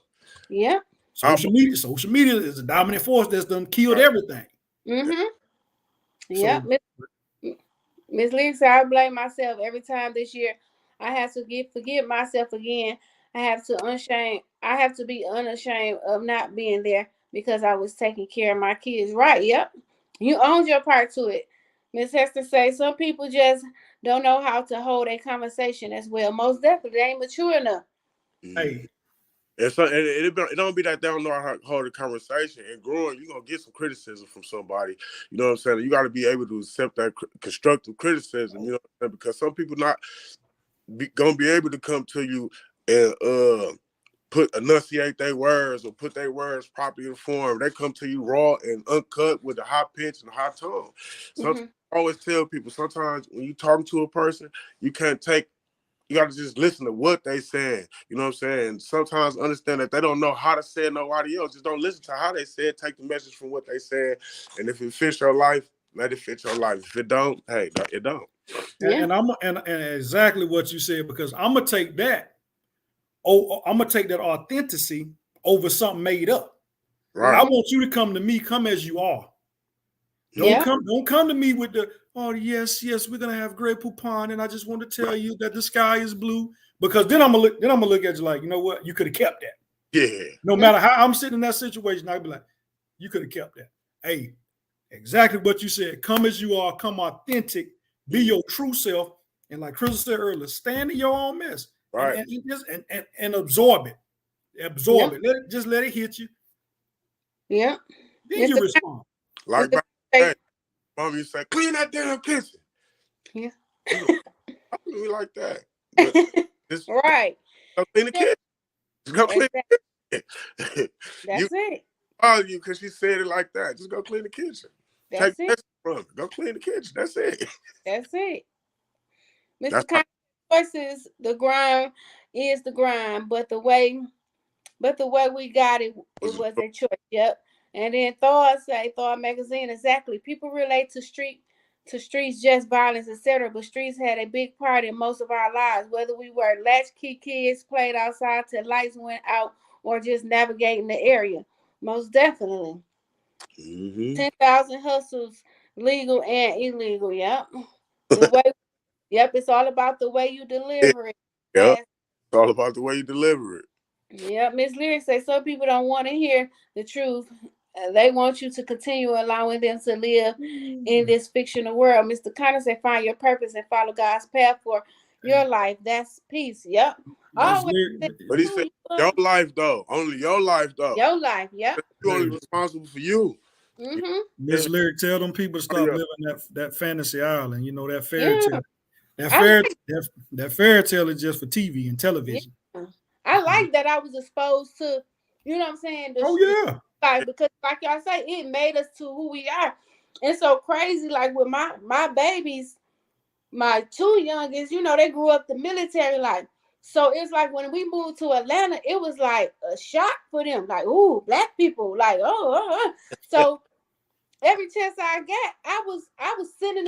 Yeah. Social media is a dominant force that's done killed everything. Mm-hmm. Yeah. Miss Lee said, I blame myself every time this year. I have to forgive myself again. I have to be unashamed of not being there because I was taking care of my kids. Right. Yep. You owned your part to it. Miss Hester say some people just don't know how to hold a conversation as well. Most definitely, they ain't mature enough. Hey. And so it don't be that they don't know how to hold a conversation. And growing, you're going to get some criticism from somebody. You know what I'm saying? You got to be able to accept that constructive criticism, you know what I'm saying? Because some people not going to be able to come to you and enunciate their words or put their words properly in form. They come to you raw and uncut with a high pitch and high tone. Sometimes I always tell people, sometimes when you talking to a person, you got to just listen to what they saying. You know what I'm saying? Sometimes understand that they don't know how to say it nobody else. Just don't listen to how they say it. Take the message from what they said. And if it fits your life, let it fit your life. If it don't, hey, it don't. And exactly what you said, because I'm gonna take that. Oh, I'm gonna take that authenticity over something made up. Right. I want you to come to me, come as you are. Don't come to me with the, oh yes, we're gonna have Grey Poupon, and I just want to tell you that the sky is blue. Because then I'm gonna look at you like, you know what, you could have kept that. Yeah. No matter how I'm sitting in that situation, I'd be like, you could have kept that. Hey, exactly what you said. Come as you are, come authentic, be your true self, and like Crystal said earlier, stand in your own mess, right, and absorb it. Absorb it. Just let it hit you. Yeah. Then you respond. Like back then, Mom used to say, clean that damn kitchen. Yeah. I really like that. But right. Go clean the kitchen. Just go clean the kitchen. That's it. Oh, you because she said it like that. Just go clean the kitchen. That's Take it. From it. Go clean the kitchen. That's it. That's it. Mr. Kind choices, the grind is the grind, but the way we got it, it was a choice. Yep. And then Thawed magazine, exactly. People relate to streets, just violence, etc. But streets had a big part in most of our lives, whether we were latchkey kids, played outside till lights went out, or just navigating the area. Most definitely. 10,000 hustles, legal and illegal. Yep. The way. Yep. It's all about the way you deliver it. Yep. It's all about the way you deliver it. Yep. Miss Lyric says some people don't want to hear the truth. They want you to continue allowing them to live in this fictional world. Mr. Connor said, find your purpose and follow God's path for your life. That's peace. Yep. But he said, your life, though. Only your life, though. Your life, yep. You're only responsible for you. Miss Lyric, tell them people to stop living that fantasy island. You know, that fairy tale. That fairy tale is just for TV and television. Yeah. I like that I was exposed to, you know what I'm saying? Because like y'all say, it made us to who we are. And so crazy, like with my babies, my two youngest, you know, they grew up the military life. So it's like when we moved to Atlanta, it was like a shock for them. Like, ooh, black people, like, So every chance I got, I was sending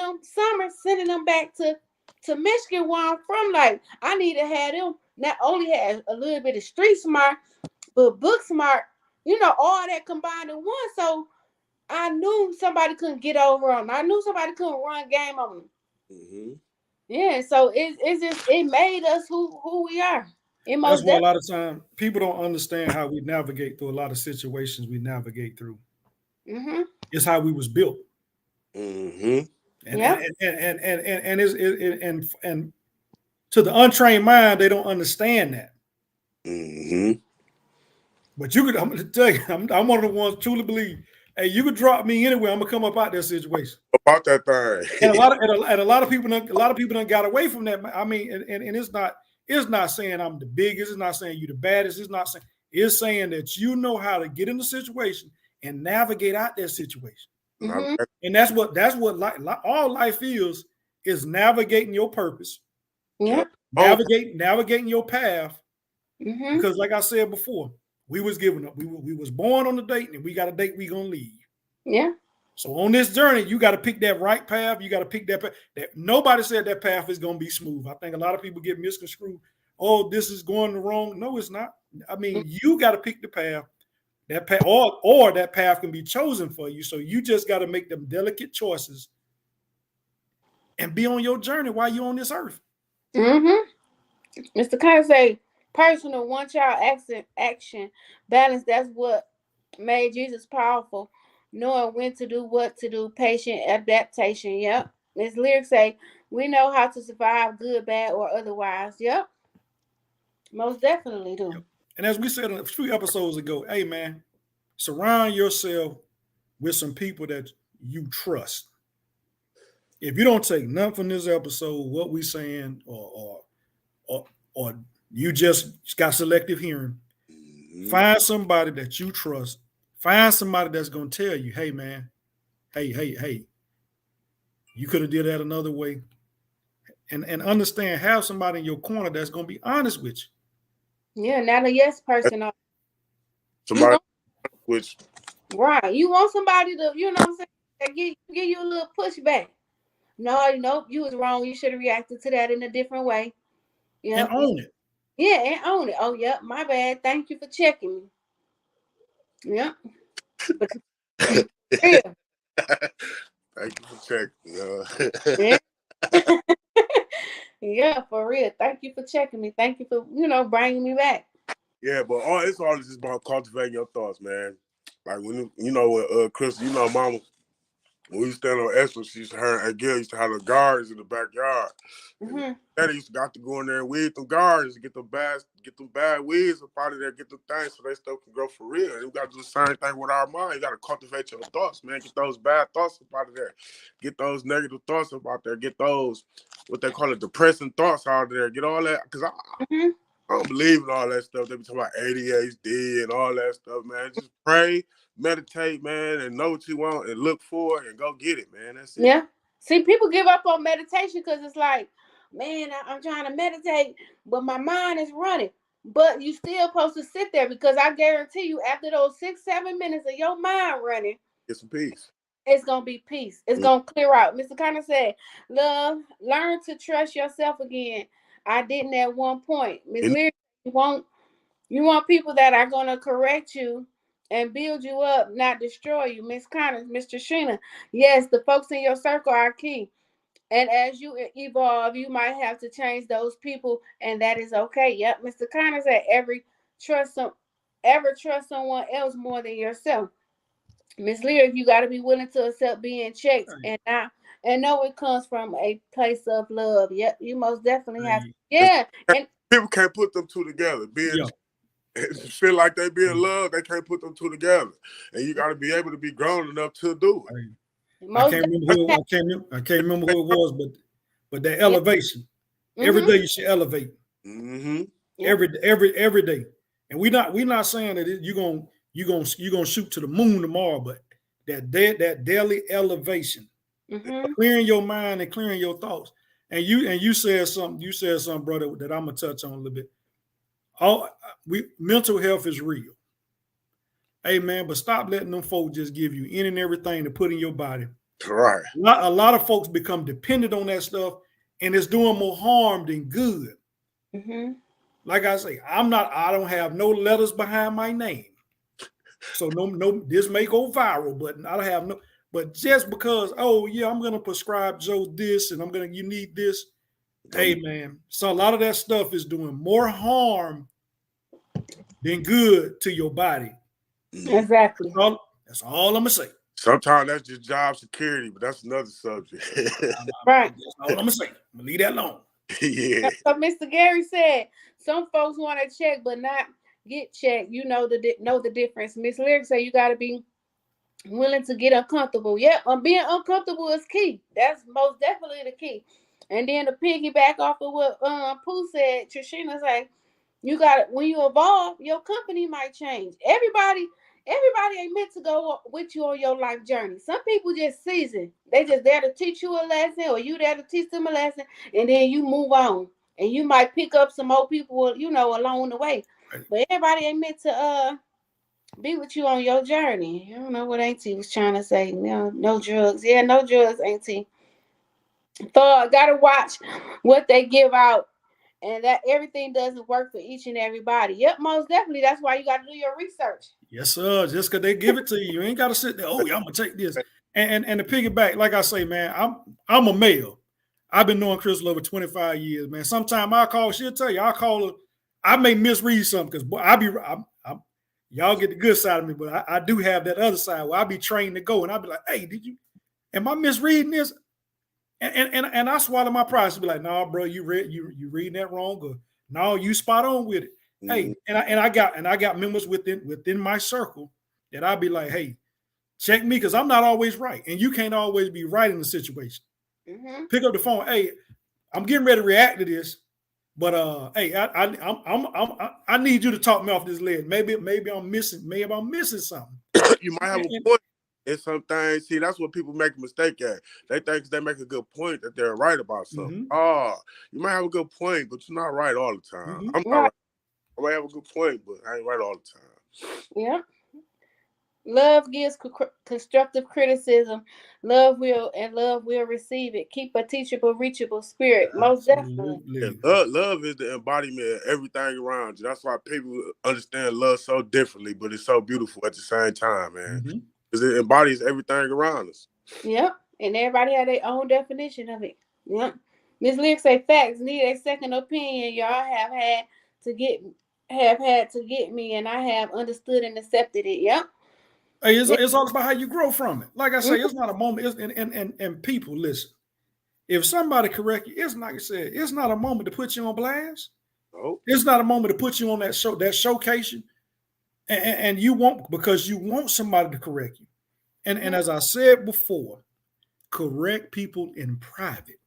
them back to Michigan where I'm from. Like, I need to have them not only have a little bit of street smart, but book smart, you know, all that combined in one. So I knew somebody couldn't get over on them. I knew somebody couldn't run game on them. Yeah, so it made us who we are. That's why a lot of time people don't understand how we navigate through a lot of situations we navigate through. It's how we was built. And to the untrained mind, they don't understand that. But I'm going to tell you, I'm one of the ones truly believe. Hey, you could drop me anywhere. I'm gonna come up out that situation. About that thing. And a lot of people done got away from that. I mean, and it's not saying I'm the biggest. It's not saying you the baddest. It's saying that you know how to get in the situation and navigate out that situation. And that's what all life is navigating your purpose. Yeah. Navigating your path. Because like I said before, we was given up. We was born on the date, and we got a date we gonna leave. Yeah. So on this journey, you got to pick that right path. You got to pick that path. Nobody said that path is gonna be smooth. I think a lot of people get misconstrued. Oh, this is going the wrong. No, it's not. I mean, you got to pick the path. That path, or that path can be chosen for you. So you just got to make them delicate choices and be on your journey while you're on this earth. Mr. Kyle say, personal one child action balance. That's what made Jesus powerful. Knowing when to do what to do, patient adaptation. Yep. Miss Lyric say, we know how to survive, good, bad, or otherwise. Yep. Most definitely do. Yep. And as we said a few episodes ago, hey man, surround yourself with some people that you trust. If you don't take nothing from this episode, what we saying, or you just got selective hearing, find somebody that you trust. Find somebody that's going to tell you, hey, man, hey, you could have did that another way. And understand, have somebody in your corner that's going to be honest with you. Yeah, not a yes person. Somebody which. Right. You want somebody to, you know what I'm saying? give you a little pushback. No, nope, you was wrong. You should have reacted to that in a different way. And Yep. own it. Yeah, and own it. Oh, yep, my bad. Thank you for checking me. Yep. But yeah, Thank you for checking. yeah. Yeah, for real. Thank you for checking me. Thank you for, bringing me back. Yeah, but it's all just about cultivating your thoughts, man. Like when Chris, Mama, when we stand on excellence, she used to her and Gail used to have the gardens in the backyard. And Mm-hmm. Daddy used to got to go in there and weed them gardens, get them bad weeds up out of there, get them things so they stuff can grow for real. And we got to do the same thing with our mind. You got to cultivate your thoughts, man. Get those bad thoughts up out of there. Get those negative thoughts up out there. Get those, what they call it, depressing thoughts out of there. Get all that, because Mm-hmm. I don't believe in all that stuff. They be talking about ADHD and all that stuff, man. Just pray, meditate, man, and know what you want and look for it and go get it, man. That's it. Yeah. See, people give up on meditation because it's like, man, I'm trying to meditate, but my mind is running. But you still supposed to sit there because I guarantee you, after those 6-7 minutes of your mind running, Get some peace. it's gonna be peace. It's gonna clear out. Mr. Connor said, "Love, learn to trust yourself again." I didn't at one point. Miss Leary, you want people that are gonna correct you and build you up, not destroy you. Miss Connors, Mr. Sheena. Yes, the folks in your circle are key. And as you evolve, you might have to change those people, and that is okay. Yep, Mr. Connor said, ever trust someone else more than yourself. Miss Lear, you got to be willing to accept being checked and know it comes from a place of love. Yep, you most definitely have to. Yeah, and People can't put them two together. Feel like they being loved, they can't put them two together. And you got to be able to be grown enough to do it. I can't remember who it was, but that elevation. Every day you should elevate. Mm-hmm. Every day. And we not saying that you're gonna shoot to the moon tomorrow, but that daily elevation, clearing your mind and clearing your thoughts. And you said something, brother, that I'm gonna touch on a little bit. Mental health is real. Hey man, but stop letting them folks just give you any and everything to put in your body. Right. A lot of folks become dependent on that stuff, and it's doing more harm than good. Mm-hmm. Like I say, I don't have no letters behind my name. So no, this may go viral, but I don't have no. But just because, oh yeah, I'm gonna prescribe Joe this, and you need this. Hey man, so a lot of that stuff is doing more harm than good to your body. Exactly. That's all I'm gonna say. Sometimes that's just job security, but that's another subject. Right. That's all I'm gonna say. I'm gonna leave that alone. Yeah. So Mr. Gary said some folks want to check but not get checked. You know the difference. Miss Lyric said you got to be willing to get uncomfortable. Yeah, being uncomfortable is key. That's most definitely the key. And then to piggyback off of what Pooh said, Trishina said, you got it. When you evolve, your company might change. Everybody ain't meant to go with you on your life journey. Some people just season. They just there to teach you a lesson, or you there to teach them a lesson, and then you move on. And you might pick up some more people, along the way. But everybody ain't meant to be with you on your journey. I don't know what Auntie was trying to say. No drugs. Yeah, no drugs, Auntie. Thawed, gotta watch what they give out, and that everything doesn't work for each and everybody. Yep, most definitely. That's why you got to do your research. Yes, sir. Just because they give it to you, you ain't got to sit there. Oh, yeah, I'm gonna take this. And to piggyback, like I say, man, I'm a male. I've been knowing Crystal over 25 years, man. Sometime I call, she'll tell you. I'll call her. I may misread something because y'all get the good side of me, but I do have that other side where I be trained to go, and I'll be like, hey, am I misreading this? And I swallow my pride to be like, nah, bro, you reading that wrong, or no, you spot on with it. Mm-hmm. Hey, and I got members within my circle that I'll be like, hey, check me, because I'm not always right, and you can't always be right in the situation. Mm-hmm. Pick up the phone. Hey, I'm getting ready to react to this, but hey, I need you to talk me off this ledge. Maybe I'm missing something. You might have a point. And some things, see, that's what people make a mistake at. They think they make a good point that they're right about something. Mm-hmm. You might have a good point, but you're not right all the time. Mm-hmm. I'm not right. I might have a good point, but I ain't right all the time. Yeah. Love gives constructive criticism. Love will receive it. Keep a teachable, reachable spirit. Most definitely. Absolutely. Love is the embodiment of everything around you. That's why people understand love so differently, but it's so beautiful at the same time, man. Mm-hmm. Because it embodies everything around us. Yep. And everybody had their own definition of it. Yep. Miss Lyric say facts need a second opinion. Y'all have had to get me, and I have understood and accepted it. Yep. Hey, it's, Yep. it's all about how you grow from it. Like I say, Mhm. it's not a moment. It's, and people, listen. If somebody correct you, it's like I said, it's not a moment to put you on blast. Oh, It's not a moment to put you on that showcase you, and you won't because you want somebody to correct you. And as I said before, correct people in private.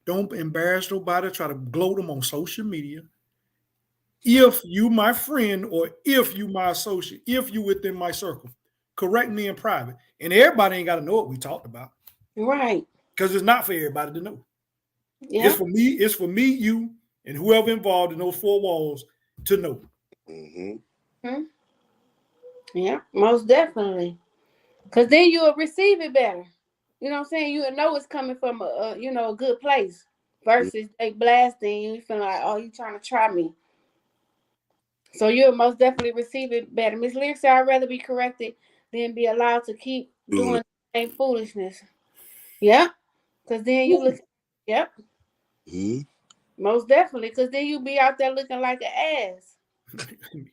Don't embarrass nobody. Try to gloat them on social media. If you my friend or if you my associate, if you within my circle, correct me in private. And everybody ain't got to know what we talked about Right. because it's not for everybody to know. It's Yep. for me. It's for me, you, and whoever involved in those four walls to know. mm-hmm. Hmm. Yeah. Most definitely. Cause then you'll receive it better. You know what I'm saying? You'll know it's coming from a good place versus they blasting you. You feel like, oh, you trying to try me. So you'll most definitely receive it better. Miss Lyric said, I'd rather be corrected than be allowed to keep Doing doing the same foolishness. Yep. Because then you look, yep, it. Mm-hmm. most definitely. Because then you be out there looking like an ass.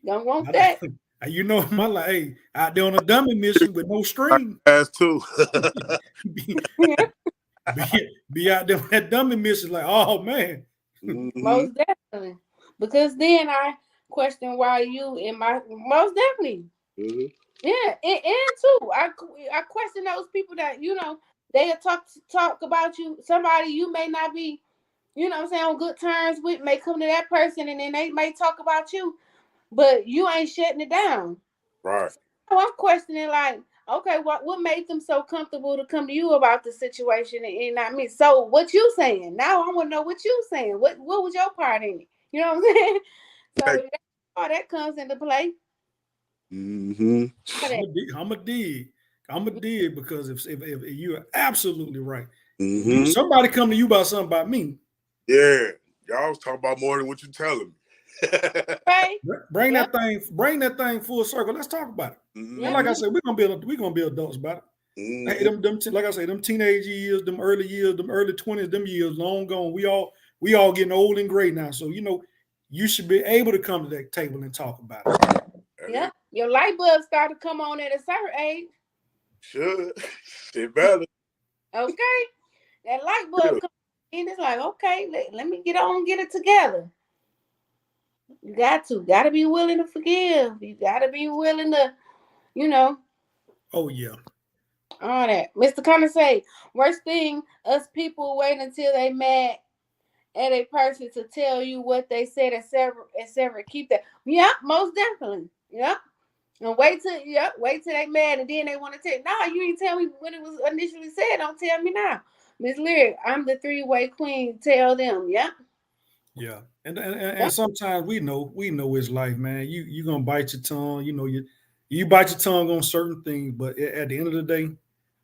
Don't want that. You know, my like, hey, out there on a dummy mission with no string. As too. be, be out there on that dummy mission, like, oh man. mm-hmm. Most definitely. Because then I question why you in my, most definitely. Mm-hmm. Yeah, and too, I question those people that they talk about you. Somebody you may not be, what I'm saying, on good terms with, may come to that person and then they may talk about you, but you ain't shutting it down. Right. So I'm questioning like, okay, what made them so comfortable to come to you about the situation and not me? So what you saying? Now I want to know what you saying. What was your part in it? You know what I'm saying? Hey. So all that comes into play. Mm-hmm. All that. I'm a dig. I'm a dig because if you're absolutely right, Mm-hmm. somebody come to you about something about me, Yeah. Y'all was talking about more than what you telling me. Right? bring Yep. that thing full circle. Let's talk about it. And mm-hmm. like I Yep. said, we're gonna be adults about it. Hey, Mm-hmm. them like I say, them teenage years, them early years, them early 20s, them years long gone. We all getting old and gray now. So you should be able to come to that table and talk about it. Yep. Your light bulb start to come on at a certain age. Should. It better. Okay. That light bulb Should. comes in. It's like, okay, let me get on and get it together. You got to be willing to forgive. You got to be willing to, you know, Oh yeah. all that. Mr. Connor say, worst thing, us people wait until they mad at a person to tell you what they said, etc. Keep that. Yeah, most definitely. Yeah. And wait till they mad and then they want to tell. Nah, you didn't tell me when it was initially said. Don't tell me now. Miss Lyric, I'm the three-way queen. Tell them. Yeah. Yeah. And Yeah. sometimes we know it's life, man. You gonna bite your tongue, you bite your tongue on certain things, but at the end of the day,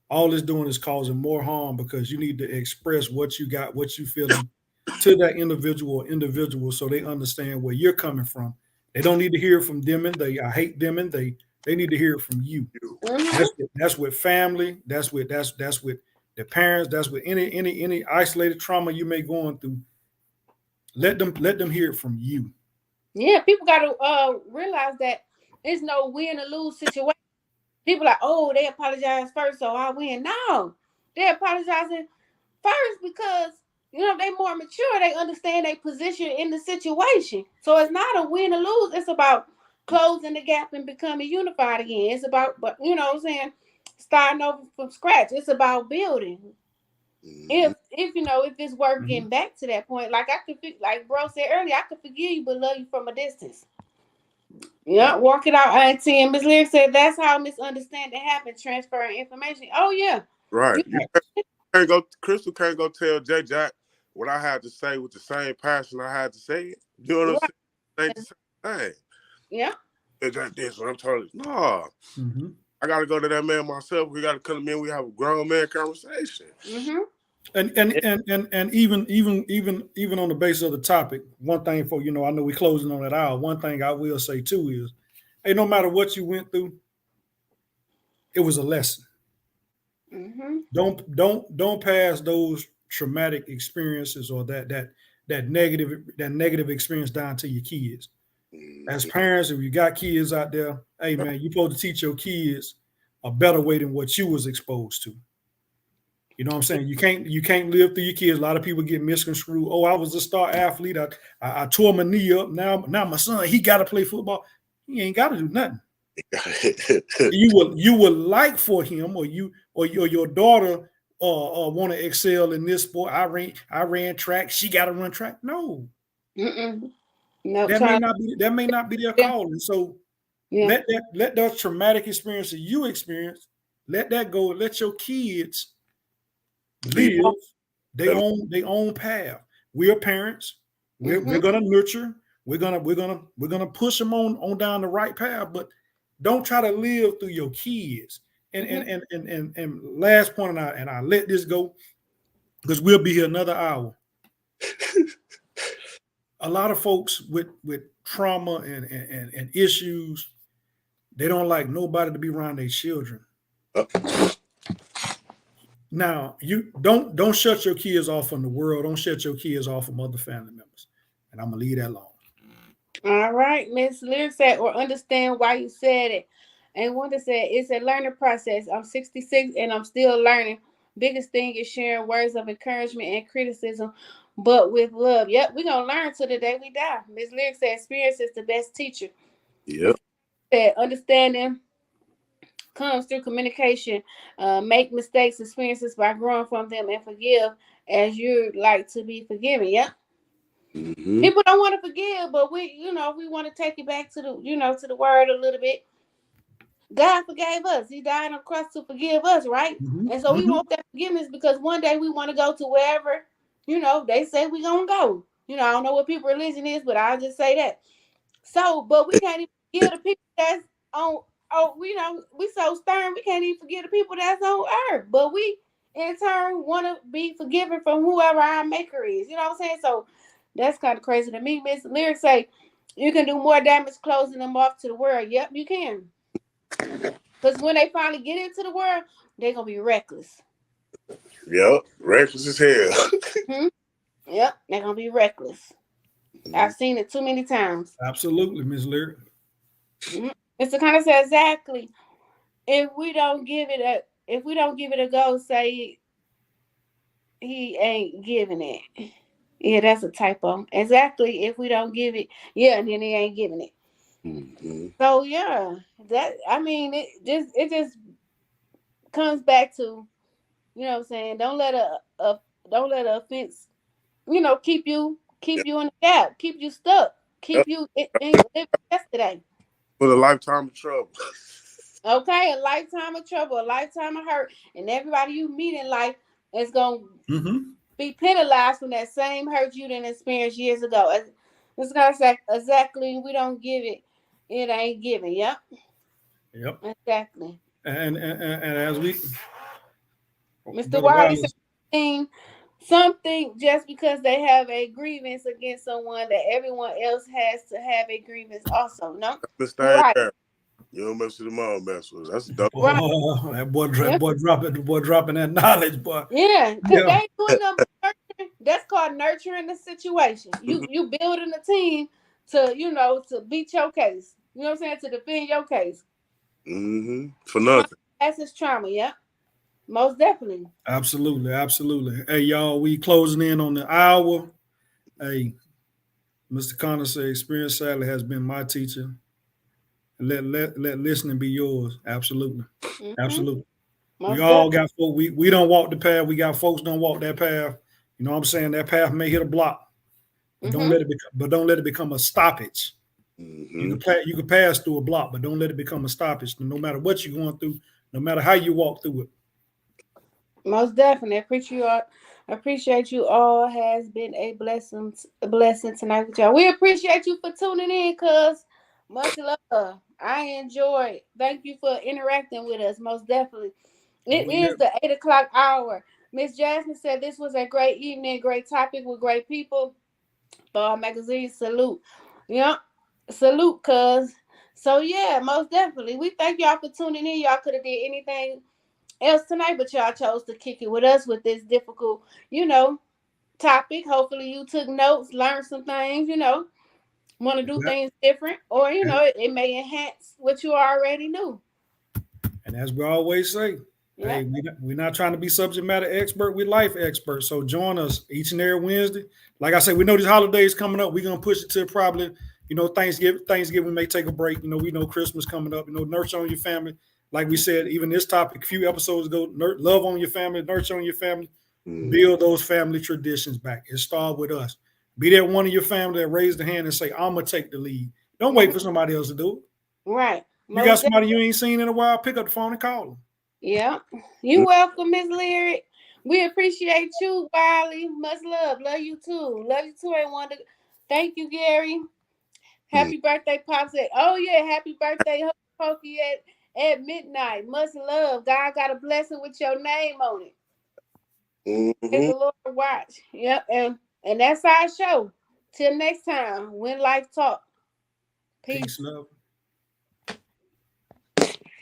all it's doing is causing more harm because you need to express what you got, what you feeling to that individual so they understand where you're coming from. They don't need to hear it from them and they. I hate them and they need to hear it from you. Mm-hmm. That's with family, that's with the parents, that's with any isolated trauma you may going through. Let them hear it from you. Yeah. People got to realize that it's no win or lose situation. People like, oh, they apologize first, so I win. No, they apologizing first because they more mature. They understand their position in the situation. So it's not a win or lose. It's about closing the gap and becoming unified again. It's about, but what I'm saying, starting over from scratch. It's about building. Mm-hmm. If it's worth Mhm. getting back to that point, like like bro said earlier, I could forgive you, but love you from a distance. Yeah, walk it out, Auntie. And Miss Lyric said that's how misunderstanding happens, transferring information. Oh yeah. Right. You You can't go. Crystal can't go tell J Jack what I had to say with the same passion I had to say it. You know what I'm right. saying? It ain't the same thing. Yeah. it's like this. And I'm telling you, no, I got to go to that man myself. We got to come in. We have a grown man conversation. And even on the basis of the topic, one thing for I know we're closing on that hour. One thing I will say too is, hey, no matter what you went through, it was a lesson. Don't pass those traumatic experiences or that negative experience down to your kids. As parents, if you got kids out there, hey man, you're supposed to teach your kids a better way than what you was exposed to. You know what I'm saying? You can't live through your kids. A lot of people get misconstrued. Oh, I was a star athlete. I tore my knee up. Now my son, he got to play football. He ain't got to do nothing. you would like for him or your daughter want to excel in this sport. I ran track. She got to run track. No. No, that may not be their calling. So let those traumatic experiences you experience, let that go. Let your kids live their own path. We're parents. We're gonna nurture. We're gonna push them on down the right path. But don't try to live through your kids. And last point, and I let this go because we'll be here another hour. A lot of folks with trauma and issues, they don't like nobody to be around their children. Now, you don't shut your kids off from the world. Don't shut your kids off from other family members. And I'm gonna leave that alone. All right, Miss Lear said, or understand why you said it. And Wanda said, it's a learning process. I'm 66 and I'm still learning. Biggest thing is sharing words of encouragement and criticism, but with love. Yep, we're gonna learn till the day we die. Miss Lear said, experience is the best teacher. Yep. Said, understanding comes through communication. Make mistakes, experiences by growing from them, and forgive as you like to be forgiven. Yep. People don't want to forgive, but we want to take it back to the word a little bit. God forgave us. He died on the cross to forgive us, right? And so we want that forgiveness because one day we want to go to wherever, they say we're going to go. I don't know what people's religion is, but I'll just say that. So, but we can't even forgive the people that's on, we so stern, we can't even forgive the people that's on earth. But we, in turn, want to be forgiven from whoever our maker is. You know what I'm saying? So, that's kind of crazy to me. Miss Lyric say, you can do more damage closing them off to the world. Yep, you can. Because when they finally get into the world, they're going to be reckless. Yep, reckless as hell. Yep, they're going to be reckless. I've seen it too many times. Absolutely, Ms. Lyric. Mr. Connor said, exactly. If we don't give it a go, say he ain't giving it. Yeah, that's a typo. Exactly. If we don't give it, then he ain't giving it. So yeah, it just comes back to, what I'm saying, don't let a offense, keep you in the gap, keep you stuck, keep you in yesterday. With a lifetime of trouble. Okay, a lifetime of trouble, a lifetime of hurt, and everybody you meet in life is gonna be penalized from that same hurt you didn't experience years ago. This guy said, exactly. We don't give it, it ain't given. Yep. Exactly. And as we, Mr. Wiley said something just because they have a grievance against someone that everyone else has to have a grievance also. No, right. You don't mess with them all mess with. That's dumb. Oh, that boy dropping that knowledge, boy. Yeah, because they doing them nurturing. That's called nurturing the situation. You building a team to beat your case. You know what I'm saying? To defend your case. For nothing. That's his trauma, yeah. Most definitely. Absolutely. Hey, y'all, we closing in on the hour. Hey, Mr. Connor said, experience sadly has been my teacher. Let listening be yours. Absolutely. Absolutely. Most we all got folks. We don't walk the path. We got folks don't walk that path. You know what I'm saying? That path may hit a block, but don't let it become a stoppage. You can pass through a block, but don't let it become a stoppage. No matter what you're going through, no matter how you walk through it. Most definitely. Appreciate you all. Has been a blessing tonight with y'all. We appreciate you for tuning in, cuz Much love. I enjoyed. Thank you for interacting with us. Most definitely. Oh It yeah. is the 8 o'clock hour. Miss Jasmine said this was a great evening, great topic with great people. Thawed magazine, salute. Yep. Salute, cuz. So yeah, most definitely. We thank y'all for tuning in. Y'all could have did anything else tonight, but y'all chose to kick it with us with this difficult, topic. Hopefully you took notes, learned some things, want to do things different, or it may enhance what you already knew. And as we always say, Yeah. hey, we're not trying to be subject matter expert, we're life experts. So join us each and every Wednesday. Like I said, we know these holidays coming up. We're gonna push it to probably, Thanksgiving. Thanksgiving we may take a break. We know Christmas coming up. Nurture on your family. Like we said, even this topic a few episodes ago, love on your family, nurture on your family, build those family traditions back. It starts with us. Be that one of your family that raise the hand and say, I'm gonna take the lead. Don't wait for somebody else to do it. Right. You got Most somebody you ain't seen in a while, pick up the phone and call them. Yeah. You welcome, Miss Lyric. We appreciate you, Wiley. Much love. Love you too. Love you too, everyone. Thank you, Gary. Happy birthday, Pops. Oh yeah, happy birthday, Pokey at midnight. Much love. God got a blessing with your name on it. May Mm-hmm. the Lord watch. Yep, and that's our show. Till next time, when life talk. Peace, Peace. love.